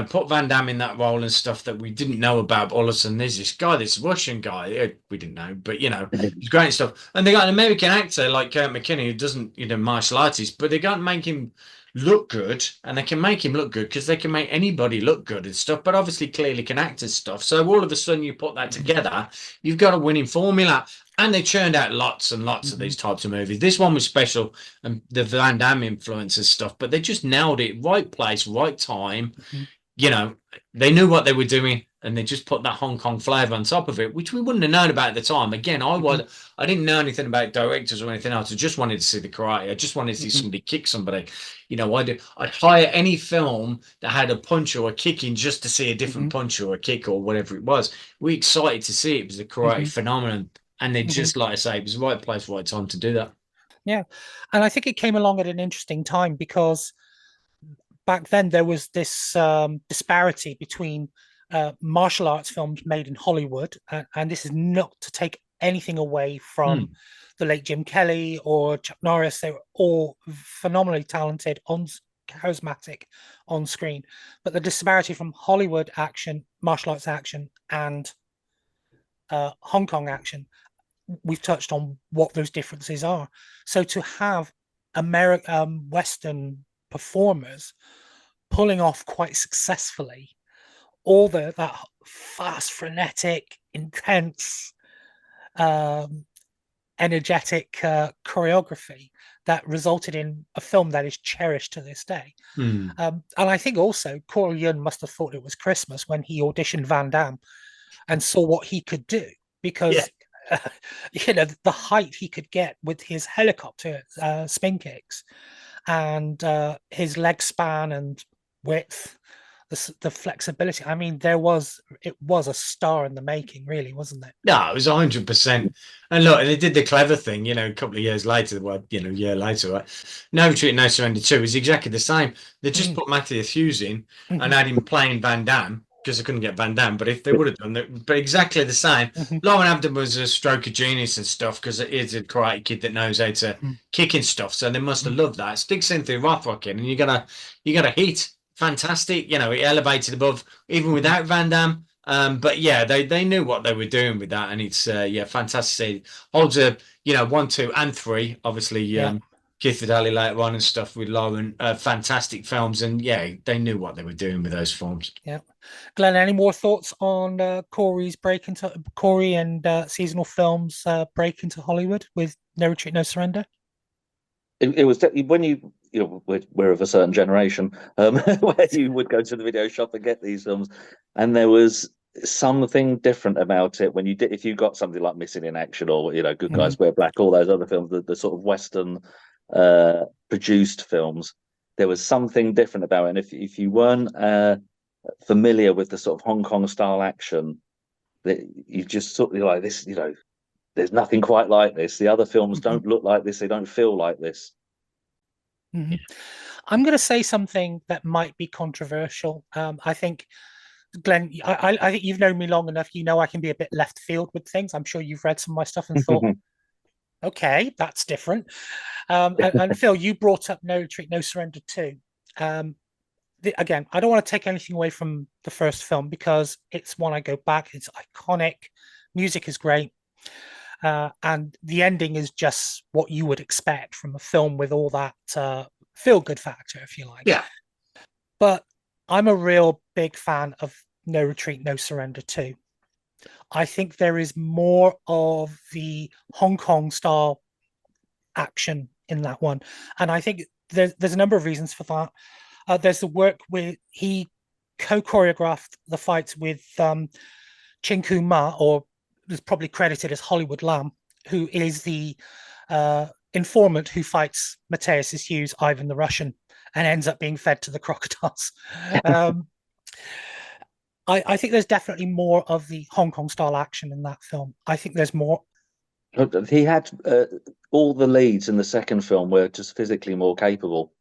put Van Damme in that role and stuff that we didn't know about. But all of a sudden, there's this guy, this Russian guy. We didn't know, but he's great and stuff. And they got an American actor like Kurt McKinney who doesn't, martial artist, but they got to make him look good, and they can make him look good because they can make anybody look good and stuff, but obviously clearly can act and stuff. So all of a sudden you put that together, you've got a winning formula. And they churned out lots and lots of these types of movies. This one was special, and the Van Damme influence and stuff, but they just nailed it. Right place, right time. They knew what they were doing, and they just put that Hong Kong flavor on top of it, which we wouldn't have known about at the time. Again, I didn't know anything about directors or anything else. I just wanted to see the karate. I just wanted to see somebody kick somebody. I'd hire any film that had a punch or a kick in just to see a different punch or a kick or whatever it was. We excited to see it. It was a karate phenomenon, and they just, like I say, it was the right place, right time to do that. Yeah, and I think it came along at an interesting time because back then there was this disparity between martial arts films made in Hollywood, and this is not to take anything away from the late Jim Kelly or Chuck Norris. They were all phenomenally talented, charismatic on screen, but the disparity from Hollywood action, martial arts action, and Hong Kong action, we've touched on what those differences are. So to have Western performers pulling off quite successfully all that fast, frenetic, intense, energetic choreography that resulted in a film that is cherished to this day. And I think also Corey Yuen must have thought it was Christmas when he auditioned Van Damme and saw what he could do, because the height he could get with his helicopter spin kicks and his leg span and width, the flexibility. I mean, it was a star in the making, really, wasn't it? No, it was 100%. And look, they did the clever thing, a couple of years later, a year later, right? No Retreat, No Surrender 2 is exactly the same. They just put Matthias Hughes in and had him playing Van Damme because they couldn't get Van Damme. But if they would have done that, but exactly the same. Lauren Abden was a stroke of genius and stuff because it is a karate kid that knows how to kick and stuff. So they must have loved that. Stick Cynthia Rothrock in, and you got a hit. Fantastic. It elevated above even without Van Damme. But yeah, they knew what they were doing with that, and it's fantastic. Holds a 1, 2, and 3. Obviously, Keith Vidali later on and stuff with Lauren. Fantastic films, and they knew what they were doing with those films. Yeah, Glenn, any more thoughts on Corey and seasonal films break into Hollywood with No Retreat, No Surrender? It was when we're of a certain generation where you would go to the video shop and get these films, and there was something different about it when if you got something like Missing in Action or Good Guys Wear Black, all those other films, the sort of Western produced films, there was something different about it. And if you weren't familiar with the sort of Hong Kong style action, that you just sort of like this, there's nothing quite like this. The other films don't look like this. They don't feel like this. I'm going to say something that might be controversial. I think, Glenn, I think you've known me long enough. I can be a bit left field with things. I'm sure you've read some of my stuff and thought, okay, that's different. And Phil, you brought up No Retreat, No Surrender 2. Again, I don't want to take anything away from the first film because it's one I go back. It's iconic. Music is great. And the ending is just what you would expect from a film with all that feel-good factor, if you like. Yeah. But I'm a real big fan of No Retreat, No Surrender 2. I think there is more of the Hong Kong style action in that one. And I think there's a number of reasons for that. There's the work with, he co-choreographed the fights with Chinku Ma, or is probably credited as Hollywood Lamb, who is the informant who fights Matthias Hughes, Ivan the Russian, and ends up being fed to the crocodiles. I think there's definitely more of the Hong Kong style action in that film. I think there's more. He had all the leads in the second film were just physically more capable,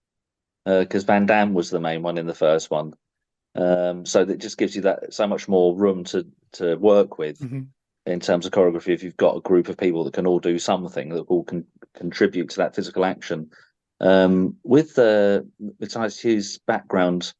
because Van Damme was the main one in the first one. So that just gives you that so much more room to work with in terms of choreography. If you've got a group of people that can all do something, that all can contribute to that physical action. With Matthias Hughes' background,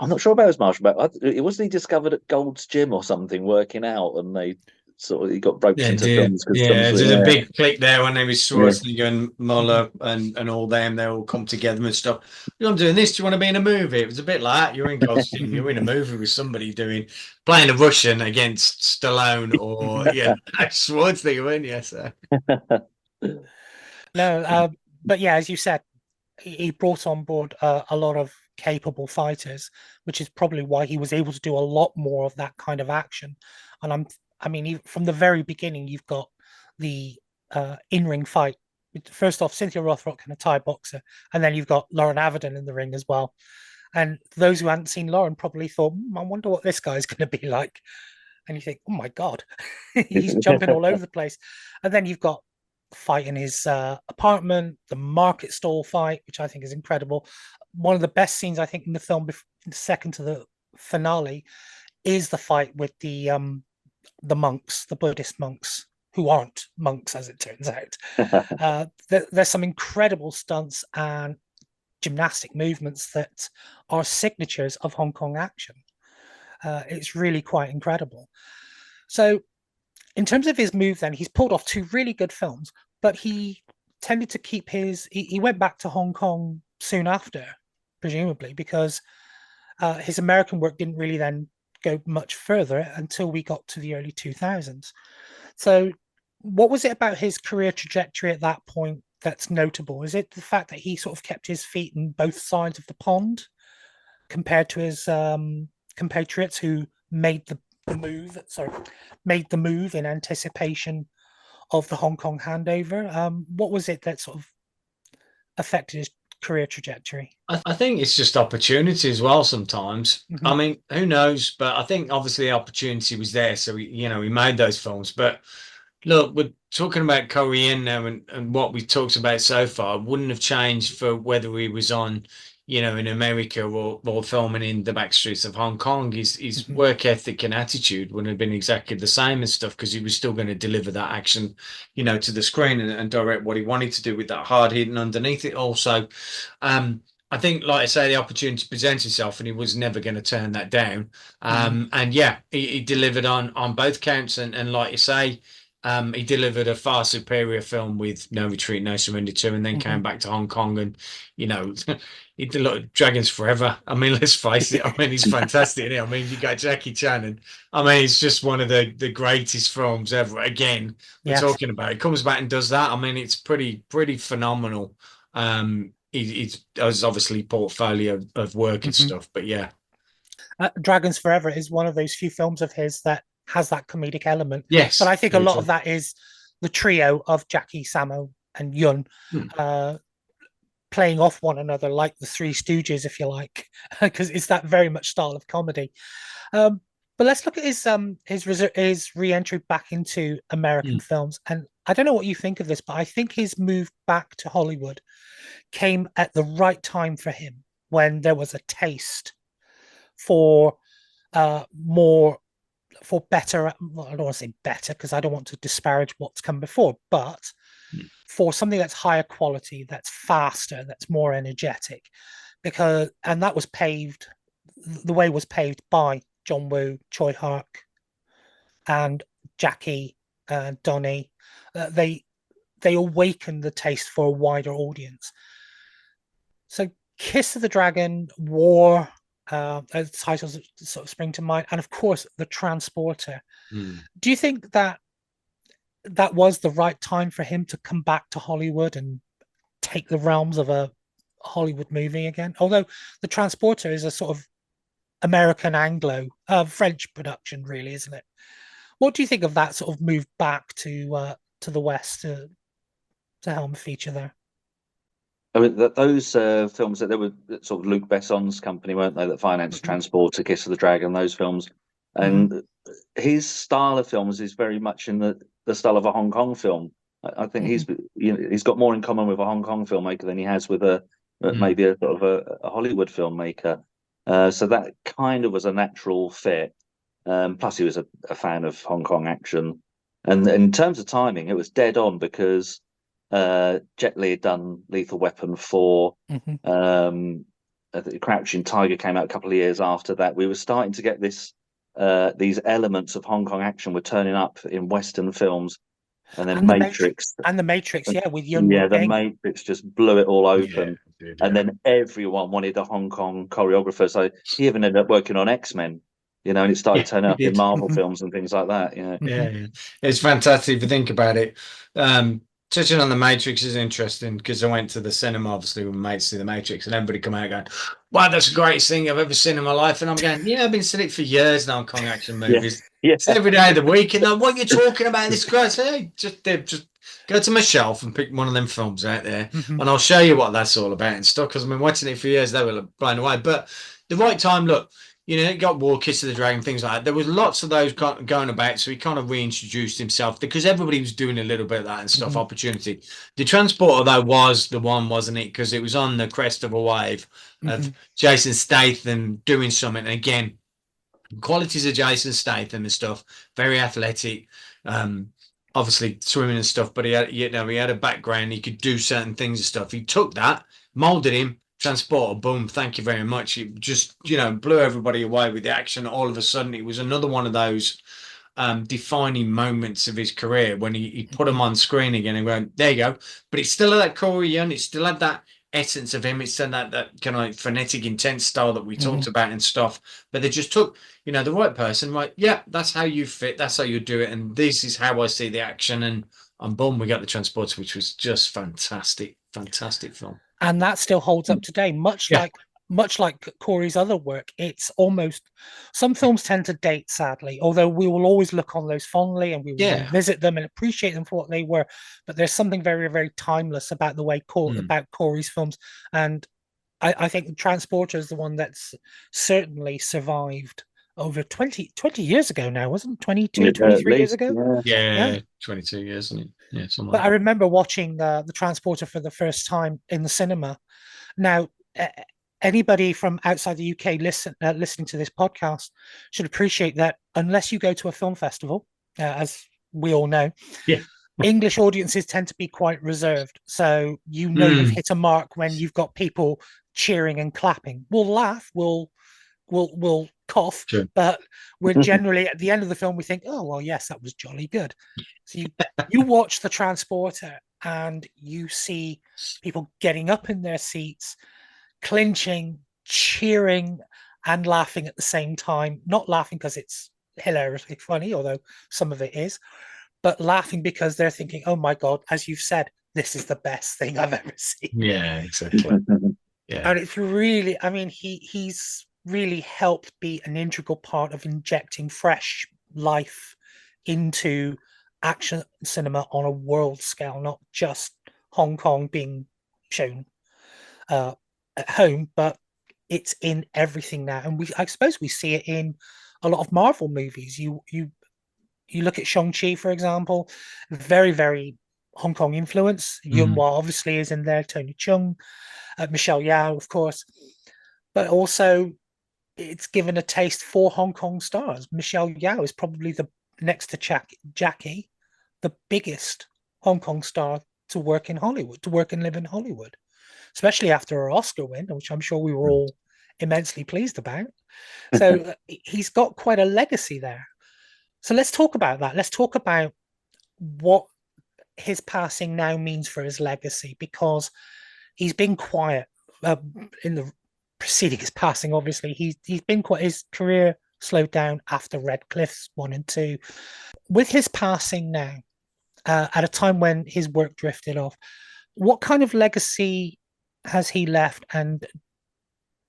I'm not sure about his martial background. It wasn't he discovered at Gold's Gym or something working out, and he got roped Yeah, into films because there's a big click there when they was yeah. Schwarzenegger and Muller and all them. They all come together and stuff. I'm doing this. Do you want to be in a movie? It was a bit like that. You're in costume. You're in a movie with somebody playing a Russian against Stallone or Schwarzenegger, weren't you? So. No, but yeah, as you said, he brought on board a lot of capable fighters, which is probably why he was able to do a lot more of that kind of action. And I mean, from the very beginning, you've got the in-ring fight. First off, Cynthia Rothrock and a Thai boxer, and then you've got Lauren Avedon in the ring as well. And those who hadn't seen Lauren probably thought, I wonder what this guy's going to be like. And you think, oh my God, he's jumping all over the place. And then you've got fight in his apartment, the market stall fight, which I think is incredible. One of the best scenes I think in the film, second to the finale, is the fight with the monks, the Buddhist monks, who aren't monks as it turns out. There's some incredible stunts and gymnastic movements that are signatures of Hong Kong action. It's really quite incredible. So in terms of his move, then he's pulled off two really good films, but he tended to keep he went back to Hong Kong soon after, presumably because his American work didn't really then go much further until we got to the early 2000s. So what was it about his career trajectory at that point that's notable? Is it the fact that he sort of kept his feet in both sides of the pond compared to his compatriots who made the move in anticipation of the Hong Kong handover? What was it that sort of affected his career trajectory? I think it's just opportunity as well sometimes. I mean, who knows? But I think obviously the opportunity was there. So, he made those films. But look, we're talking about Korean now and what we've talked about so far wouldn't have changed for whether he was on, in America or filming in the back streets of Hong Kong. His work ethic and attitude wouldn't have been exactly the same and stuff because he was still going to deliver that action, to the screen and direct what he wanted to do with that hard hitting underneath it. Also, I think, like I say, the opportunity presents itself, and he was never going to turn that down. And yeah, he delivered on both counts, and like you say, he delivered a far superior film with No Retreat, No Surrender 2, and then came back to Hong Kong, and he did a lot of Dragons Forever. I mean, let's face it. I mean, he's fantastic. Isn't he? I mean, you got Jackie Chan, and I mean, it's just one of the greatest films ever. Again, we're talking about. He comes back and does that. I mean, it's pretty phenomenal. He's obviously portfolio of work and stuff, but yeah. Dragons Forever is one of those few films of his that has that comedic element. Yes, but I think a lot of that is the trio of Jackie, Samo, and Yuen playing off one another like the Three Stooges, if you like, because it's that very much style of comedy. But let's look at his re-entry back into American films. And I don't know what you think of this, but I think his move back to Hollywood came at the right time for him when there was a taste for better. Well, I don't want to say better because I don't want to disparage what's come before, but for something that's higher quality, that's faster, that's more energetic, and that was paved. The way was paved by John Woo, Choi Hark, and Jackie, Donnie. They awakened the taste for a wider audience. So, Kiss of the Dragon, War, as titles sort of spring to mind, and of course, The Transporter. Do you think that was the right time for him to come back to Hollywood and take the realms of a Hollywood movie again? Although The Transporter is a sort of American Anglo French production, really, isn't it? What do you think of that sort of move back to the West to helm a feature there? I mean, those films that there were sort of Luc Besson's company, weren't they, that financed Transporter, Kiss of the Dragon, those films. And his style of films is very much in the style of a Hong Kong film. I think he's got more in common with a Hong Kong filmmaker than he has with maybe a sort of a Hollywood filmmaker. So that kind of was a natural fit. Plus, he was a fan of Hong Kong action. And in terms of timing, it was dead on because Jet Li had done Lethal Weapon 4. I think Crouching Tiger came out a couple of years after that. We were starting to get these elements of Hong Kong action were turning up in Western films. And then Matrix. The Matrix, yeah, with Yuen. Yeah, the Matrix just blew it all open. Yeah, it did, and then everyone wanted a Hong Kong choreographer. So he even ended up working on X-Men, and it started turning up in Marvel films and things like that. Yeah, it's fantastic if you think about it. Touching on the Matrix is interesting because I went to the cinema, obviously, with my mates to see the Matrix, and everybody come out going, "Wow, that's the greatest thing I've ever seen in my life." And I'm going, "Yeah, I've been seeing it for years now, Hong Kong action movies. Yeah. It's every day of the week." And like, what are you talking about? This guy say, "Hey, just go to my shelf and pick one of them films out there, and I'll show you what that's all about and stuff." Because I've been watching it for years, they were blown away. But the right time, look. It got War, Kiss of the Dragon, things like that. There was lots of those going about, so he kind of reintroduced himself because everybody was doing a little bit of that and stuff. Opportunity. The Transporter, though, was the one, wasn't it? Because it was on the crest of a wave of Jason Statham doing something. And again, qualities of Jason Statham and stuff, very athletic, obviously swimming and stuff, but he had a background, he could do certain things and stuff. He took that, molded him, Transporter, boom, thank you very much. It just, blew everybody away with the action. All of a sudden, it was another one of those defining moments of his career when he put him on screen again and went, there you go. But it still had that Corey Yuen, it still had that essence of him. It's still that kind of frenetic, intense style that we talked about and stuff. But they just took, the right person, right? Yeah, that's how you fit, that's how you do it. And this is how I see the action. And boom, we got the Transporter, which was just fantastic film. And that still holds up today, much like Corey's other work. It's almost, some films tend to date, sadly, although we will always look on those fondly and we will visit them and appreciate them for what they were. But there's something very, very timeless about the way about Corey's films. And I think the Transporter is the one that's certainly survived over 20 years ago now, wasn't it? 22, 23 years ago? Yeah, 22 years, isn't it? Yeah, something But I remember watching the Transporter for the first time in the cinema. Now, anybody from outside the UK listening to this podcast should appreciate that unless you go to a film festival, as we all know, English audiences tend to be quite reserved. So you've hit a mark when you've got people cheering and clapping. We'll laugh, we'll cough, but we're generally at the end of the film we think, oh well, yes, that was jolly good. So you watch the Transporter and you see people getting up in their seats, clinching, cheering, and laughing at the same time. Not laughing because it's hilariously funny, although some of it is, but laughing because they're thinking, oh my god, as you've said, this is the best thing I've ever seen. Yeah, exactly. And it's really, he's really helped be an integral part of injecting fresh life into action cinema on a world scale, not just Hong Kong being shown at home, but it's in everything now. And I suppose we see it in a lot of Marvel movies. You look at Shang-Chi, for example, very, very Hong Kong influence. Yuen obviously is in there, Tony Chung, Michelle Yeoh, of course, but also it's given a taste for Hong Kong stars. Michelle Yeoh is probably next to Jackie, the biggest Hong Kong star to work in Hollywood, to work and live in Hollywood, especially after her Oscar win, which I'm sure we were all immensely pleased about. So he's got quite a legacy there. So let's talk about that. Let's talk about what his passing now means for his legacy, because he's been quiet in the preceding his passing. Obviously, he's been quite, his career slowed down after Red Cliffs 1 and 2. With his passing now, at a time when his work drifted off, what kind of legacy has he left, and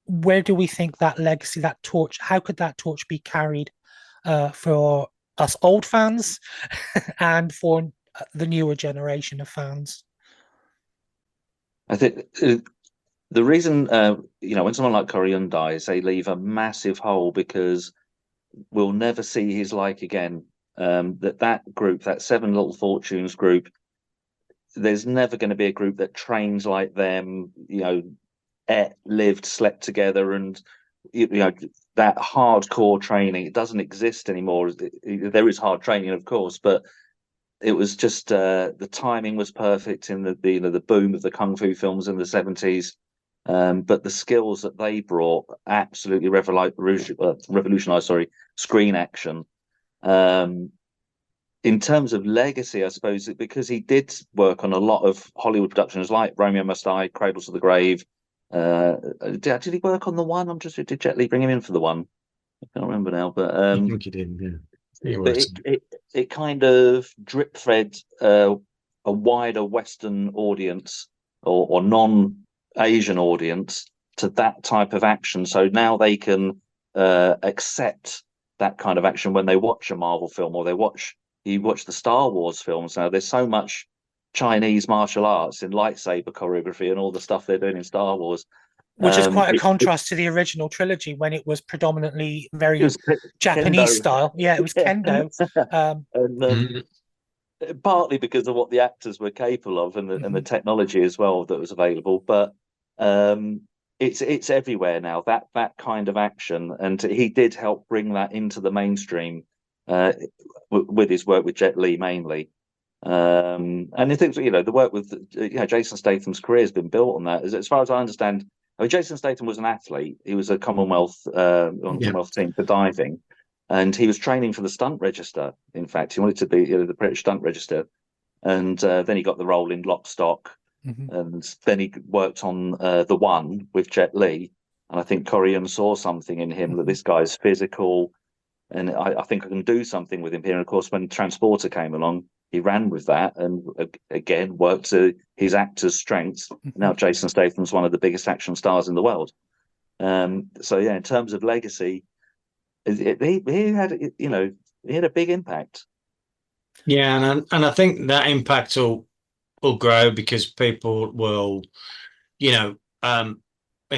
where do we think that legacy, that torch, how could that torch be carried for us old fans and for the newer generation of fans? I think the reason, when someone like Corey Yuen dies, they leave a massive hole because we'll never see his like again. That group, that Seven Little Fortunes group, there's never going to be a group that trains like them, lived, slept together, and that hardcore training. It doesn't exist anymore. There is hard training, of course, but it was just the timing was perfect in the boom of the kung fu films in the 70s. But the skills that they brought absolutely revolutionized, screen action. In terms of legacy, I suppose, because he did work on a lot of Hollywood productions like Romeo Must Die, Cradle to the Grave. Did he work on the one? Did Jet Li bring him in for the one? I can't remember now, but I think he did. Yeah, but it kind of drip fed a wider Western audience or non-Asian audience to that type of action. So now they can accept that kind of action when they watch a Marvel film or you watch the Star Wars films. Now there's so much Chinese martial arts in lightsaber choreography and all the stuff they're doing in Star Wars. Which is quite a contrast to the original trilogy when it was predominantly very Japanese kendo style. Yeah, it was kendo. And partly because of what the actors were capable of and the technology as well that was available. But it's everywhere now, that kind of action. And he did help bring that into the mainstream with his work with Jet Li mainly. And I think, the work with Jason Statham's career has been built on that. As far as I understand, I mean, Jason Statham was an athlete. He was a Commonwealth team for diving, and he was training for the stunt register. In fact, he wanted to be the British stunt register, and then he got the role in Lock, Stock, and then he worked on The One with Jet Li. And I think Korean saw something in him that this guy's physical, and I think I can do something with him here. And of course, when Transporter came along, he ran with that and again worked to his actor's strengths. Now Jason Statham's one of the biggest action stars in the world. So yeah, in terms of legacy, he had a big impact. Yeah, and I think that impact will grow because people will, it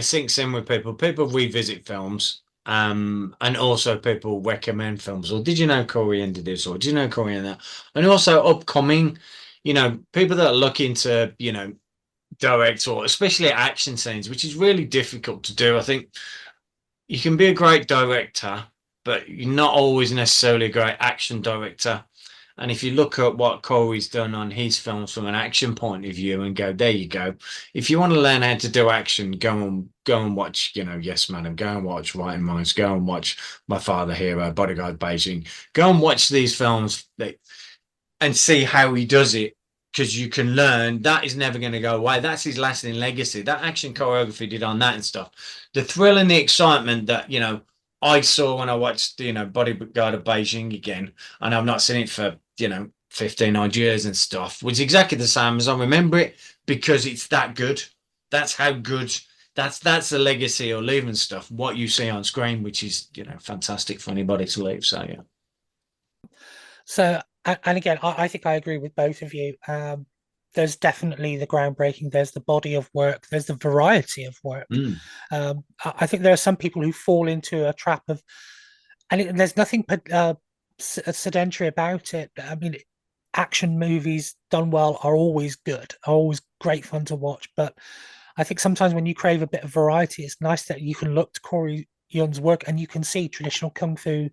sinks in with people. People revisit films. And also people recommend films, or did you know Korean did this, or do you know Korean that? And also upcoming, people that are looking to, direct or especially action scenes, which is really difficult to do. I think you can be a great director, but you're not always necessarily a great action director. And if you look at what Corey's done on his films from an action point of view and go, there you go. If you want to learn how to do action, go and watch, Yes Madam, go and watch Right in Minds, go and watch My Father Hero, Bodyguard Beijing. Go and watch these films and see how he does it, because you can learn. That is never going to go away. That's his lasting legacy. That action choreography did on that and stuff. The thrill and the excitement that, I saw when I watched, Bodyguard of Beijing again, and I've not seen it for, 15 odd years and stuff, was exactly the same as I remember it, because it's that good. That's how good, that's the legacy or leaving stuff, what you see on screen, which is, fantastic for anybody to leave. So, yeah. So, and again, I think I agree with both of you. There's definitely the groundbreaking, there's the body of work, there's the variety of work. I think there are some people who fall into a trap of, and there's nothing sedentary about it. I mean, action movies done well are always good, are always great fun to watch. But I think sometimes when you crave a bit of variety, it's nice that you can look to Corey Yun's work and you can see traditional kung fu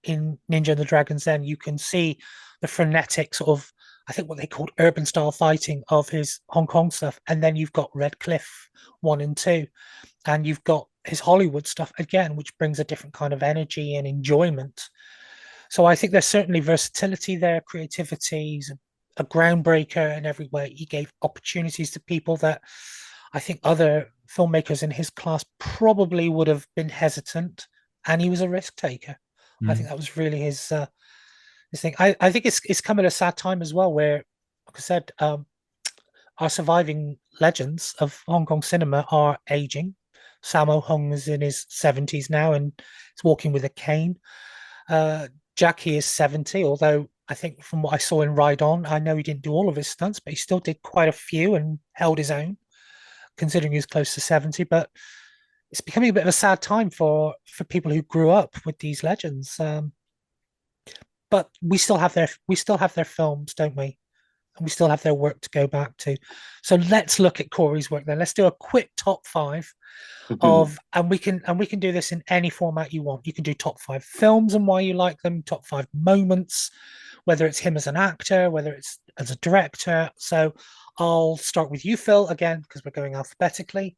in Ninja and the Dragon's Den. You can see the frenetic sort of, I think what they called urban style fighting of his Hong Kong stuff. And then you've got Red Cliff 1 and 2. And you've got his Hollywood stuff again, which brings a different kind of energy and enjoyment. So I think there's certainly versatility there, creativity. He's a groundbreaker in every way. He gave opportunities to people that I think other filmmakers in his class probably would have been hesitant, and he was a risk taker. I think that was really his thing. I think it's come at a sad time as well, where, like I said, our surviving legends of Hong Kong cinema are aging. Sammo Hung is in his 70s now and is walking with a cane. Jackie is 70, although I think from what I saw in Ride On, I know he didn't do all of his stunts, but he still did quite a few and held his own, considering he was close to 70. But it's becoming a bit of a sad time for people who grew up with these legends. But we still have their films, don't we? and we still have their work to go back to. So let's look at Corey's work then. Let's do a quick top 5 of, and we can do this in any format you want. You can do top 5 films and why you like them, top 5 moments, whether it's him as an actor, whether it's as a director. So I'll start with you, Phil, again, because we're going alphabetically.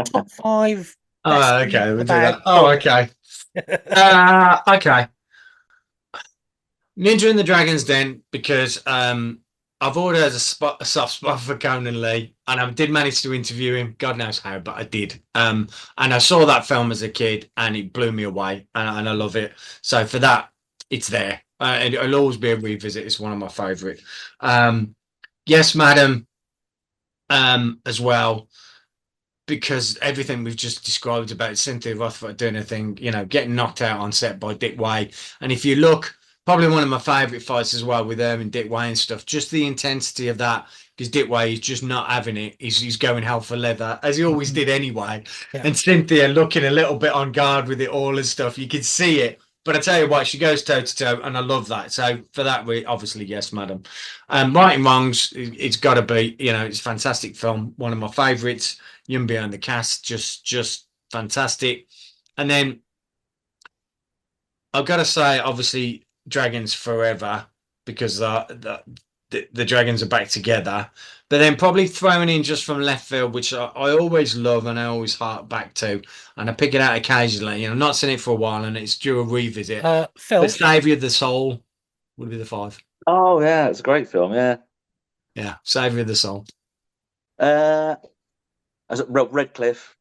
Top 5. Oh, okay, we'll do that. Oh, Corey. okay. Okay. Ninja and the Dragon's Den, because I've always had a soft spot for Conan Lee, and I did manage to interview him. God knows how, but I did. And I saw that film as a kid, and it blew me away, and I love it. So for that, it's there. It'll always be a revisit. It's one of my favourite. Yes, Madam, as well, because everything we've just described about Cynthia Rothrock doing a thing, you know, getting knocked out on set by Dick Way. And if you look, probably one of my favourite fights as well with her and Dick Way and stuff, just the intensity of that, because Dick Way is just not having it. He's going hell for leather, as he always did anyway. Yeah. And Cynthia looking a little bit on guard with it all and stuff. You could see it. But I tell you what, she goes toe to toe, and I love that. So for that, we obviously, yes, Madam. Right and Wrongs, it's got to be, you know, it's a fantastic film, one of my favourites. Yuen behind the cast, just fantastic. And then I've got to say, obviously, Dragons Forever, because the Dragons are back together. But then probably throwing in just from left field, which I always love and I always hark back to, and I pick it out occasionally. You know, I've not seen it for a while, and it's due a revisit. Phil, but Saviour of the Soul would be the 5. Oh yeah, it's a great film. Yeah, Saviour of the Soul. As Redcliffe,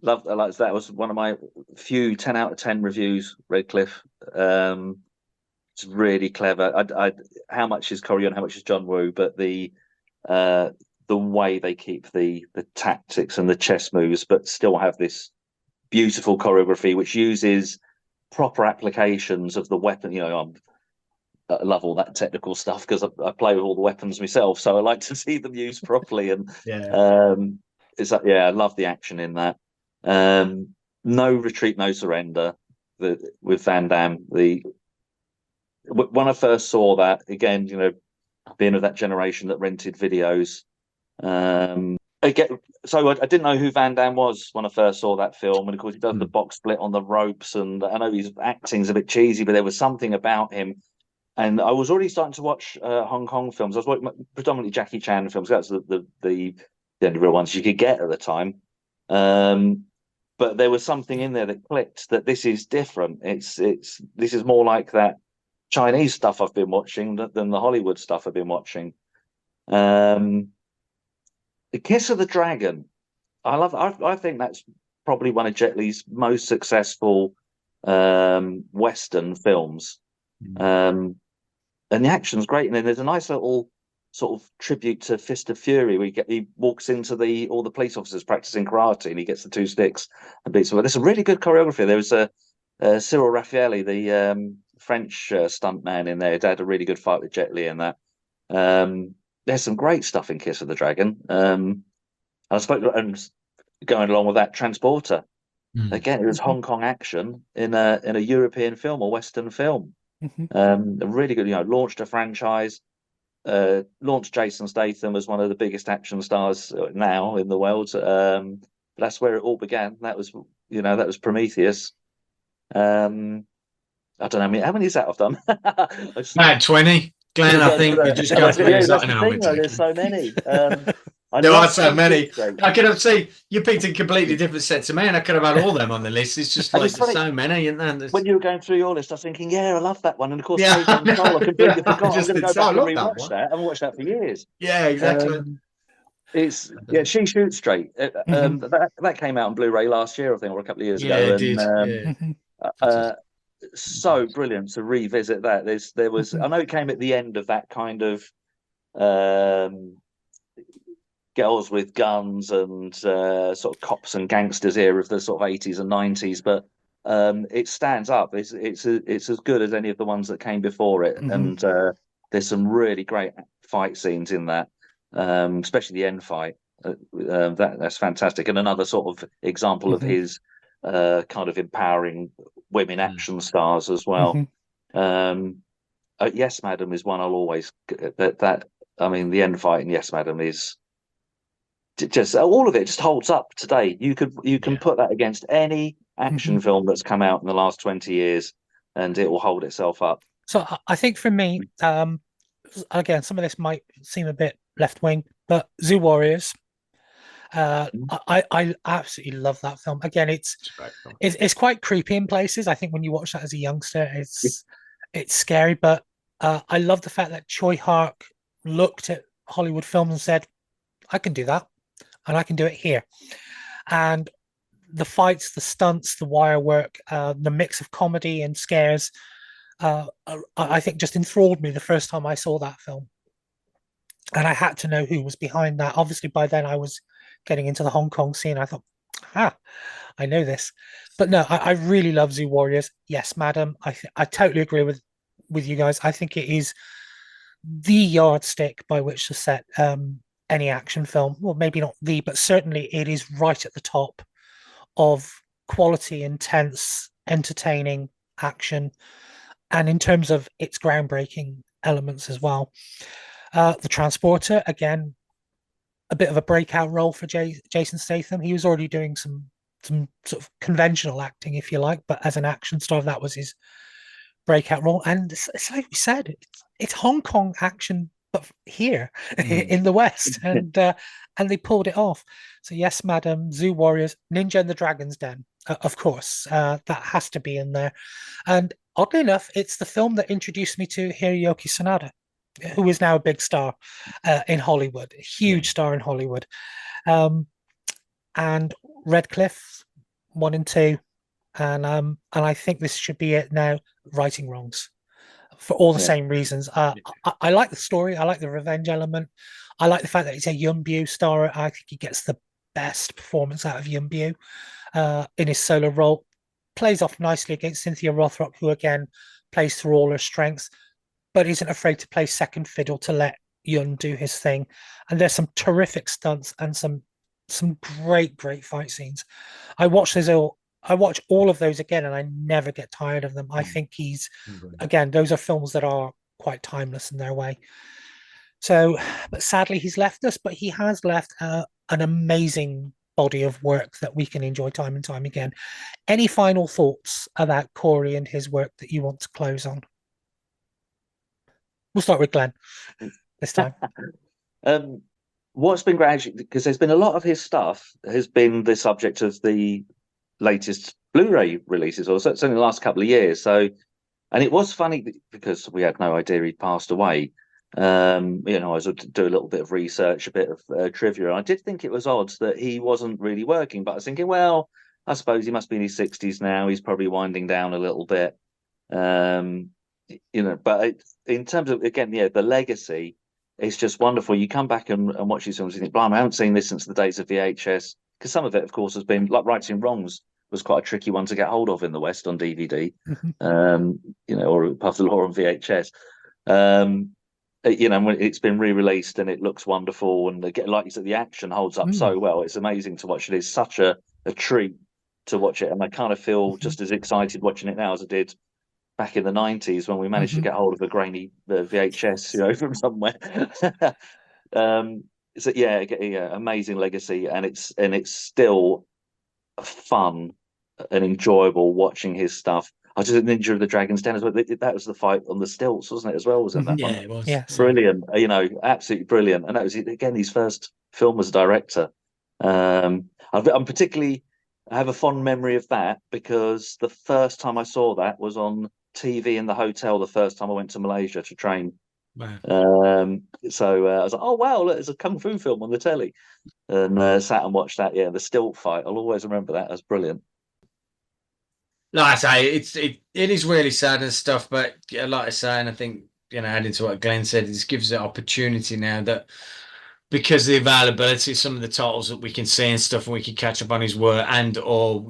loved that. Like, that was one of my few 10 out of 10 reviews. Redcliffe, it's really clever. How much is Corey and how much is John Woo? But the way they keep the tactics and the chess moves, but still have this beautiful choreography, which uses proper applications of the weapon. You know, I love all that technical stuff because I play with all the weapons myself, so I like to see them used properly. And I love the action in that. No Retreat, No Surrender with Van Damme. When I first saw that, again, you know, being of that generation that rented videos, I didn't know who Van Damme was when I first saw that film, and of course he does the box split on the ropes, and I know his acting's a bit cheesy, but there was something about him. And I was already starting to watch Hong Kong films. I was watching predominantly Jackie Chan films. That's the only real ones you could get at the time. But there was something in there that clicked, that this is different. This is more like that Chinese stuff I've been watching than the Hollywood stuff I've been watching. The Kiss of the Dragon, I think that's probably one of Jet Li's most successful Western films. And the action's great, and then there's a nice little sort of tribute to Fist of Fury. He walks into all the police officers practicing karate, and he gets the 2 sticks and beats them. There's some really good choreography. There was Cyril Raffaelli, the French stuntman in there. He had a really good fight with Jet Li in that. There's some great stuff in Kiss of the Dragon. And going along with that, Transporter. Again, it was Hong Kong action in a European film or Western film. A really good, you know, launched a franchise, launched Jason Statham as one of the biggest action stars now in the world. That's where it all began. That was Prometheus. I don't know, how many is that I've done? About 20. Glen, I think you just go through there's so many. There are so many. I could have seen you picked a completely different set to me, and I could have had all them on the list. It's just like there's so many, isn't there? When you were going through your list, I was thinking, I love that one, and of course, I completely forgot. I'm going to go back and rewatch that. I haven't watched that for years. Yeah, exactly. She Shoots Straight. That came out on Blu-ray last year, I think, or a couple of years ago. It did. So brilliant to revisit that. There was I know it came at the end of that kind of girls with guns and sort of cops and gangsters era of the sort of 80s and 90s, but it stands up. It's as good as any of the ones that came before it. And there's some really great fight scenes in that, especially the end fight. That's fantastic, and another sort of example of his kind of empowering women action stars as well. Yes, Madam is one I'll always that I mean, the end fight in Yes, Madam is just all of it just holds up today. You can put that against any action film that's come out in the last 20 years, and it will hold itself up. So I think for me, again, some of this might seem a bit left wing, but Zoo Warriors. I absolutely love that film. Again, it's quite creepy in places. I think when you watch that as a youngster, it's scary. But I love the fact that Choi Hark looked at Hollywood films and said, "I can do that, and I can do it here." And the fights, the stunts, the wire work, the mix of comedy and scares, I think just enthralled me the first time I saw that film. And I had to know who was behind that. Obviously, by then I was getting into the Hong Kong scene. I thought, I know this. But no, I really love Zoo Warriors. Yes, madam. I totally agree with you guys. I think it is the yardstick by which to set any action film. Well, maybe not the, but certainly it is right at the top of quality, intense, entertaining action, and in terms of its groundbreaking elements as well. The Transporter, again, a bit of a breakout role for Jason Statham. He was already doing some sort of conventional acting, if you like, but as an action star, that was his breakout role. And it's like we said, it's Hong Kong action, but here in the West, and they pulled it off. So yes, madam. Zoo Warriors, Ninja and the Dragon's Den, of course, that has to be in there. And oddly enough, it's the film that introduced me to Hiroyuki Sanada, who is now a big star in Hollywood, a huge star in Hollywood. And Redcliffe 1 and 2, and I think this should be it now. Righting Wrongs, for all the same reasons. I like the story. I like the revenge element. I like the fact that it's a Yuen Bu star. I think he gets the best performance out of Yuen Bu in his solo role. Plays off nicely against Cynthia Rothrock, who again plays through all her strengths, but isn't afraid to play second fiddle to let Yuen do his thing. And there's some terrific stunts and some great fight scenes. I watch all of those again, and I never get tired of them. I think again, those are films that are quite timeless in their way. So, but sadly, he's left us, but he has left an amazing body of work that we can enjoy time and time again. Any final thoughts about Corey and his work that you want to close on? We'll start with Glen this time. What's been great, because there's been a lot of his stuff has been the subject of the latest Blu-ray releases, or certainly the last couple of years. So, and it was funny because we had no idea he'd passed away. I was to do a little bit of research, a bit of trivia. And I did think it was odd that he wasn't really working, but I was thinking, well, I suppose he must be in his 60s now. He's probably winding down a little bit. But in terms of, again, the legacy, it's just wonderful. You come back and watch these films and think, blimey, I haven't seen this since the days of VHS. Because some of it, of course, has been like Righting Wrongs was quite a tricky one to get hold of in the West on DVD, or Puff the Law on VHS. It's been re-released and it looks wonderful. And again, like you said, the action holds up so well. It's amazing to watch. It is such a treat to watch it. And I kind of feel just as excited watching it now as I did back in the 90s when we managed to get hold of a grainy VHS, from somewhere. Amazing legacy, and it's still fun and enjoyable watching his stuff. I just Ninja of the Dragon's Den as well. That was the fight on the stilts, wasn't it? As well, wasn't that one? It was. Yes. Brilliant. Absolutely brilliant. And that was again his first film as a director. I'm particularly, I have a fond memory of that because the first time I saw that was on TV in the hotel. The first time I went to Malaysia to train. Wow. So I was like, oh wow, look, there's a kung fu film on the telly, and sat and watched that. Yeah, the stilt fight. I'll always remember that. That's brilliant. Like I say, it is really sad and stuff, but like I say, and I think adding to what Glenn said, it just gives it opportunity now that because of the availability, some of the titles that we can see and stuff, and we can catch up on his work, or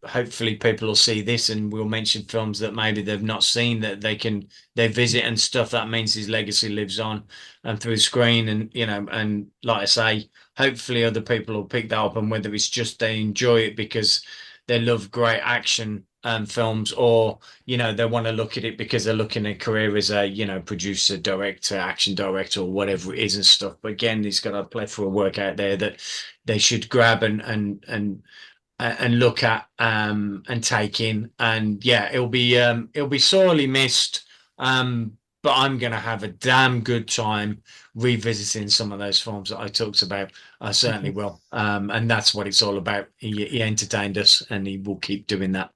hopefully people will see this and we'll mention films that maybe they've not seen that they visit and stuff. That means his legacy lives on and through the screen, and and like I say, hopefully other people will pick that up, and whether it's just they enjoy it because they love great action films, or they want to look at it because they're looking at a career as a producer, director, action director, or whatever it is and stuff. But again, there's got a plethora of work out there that they should grab and look at and take in. And yeah, it'll be sorely missed. But I'm gonna have a damn good time revisiting some of those films that I talked about. I certainly will. And that's what it's all about. He entertained us, and he will keep doing that.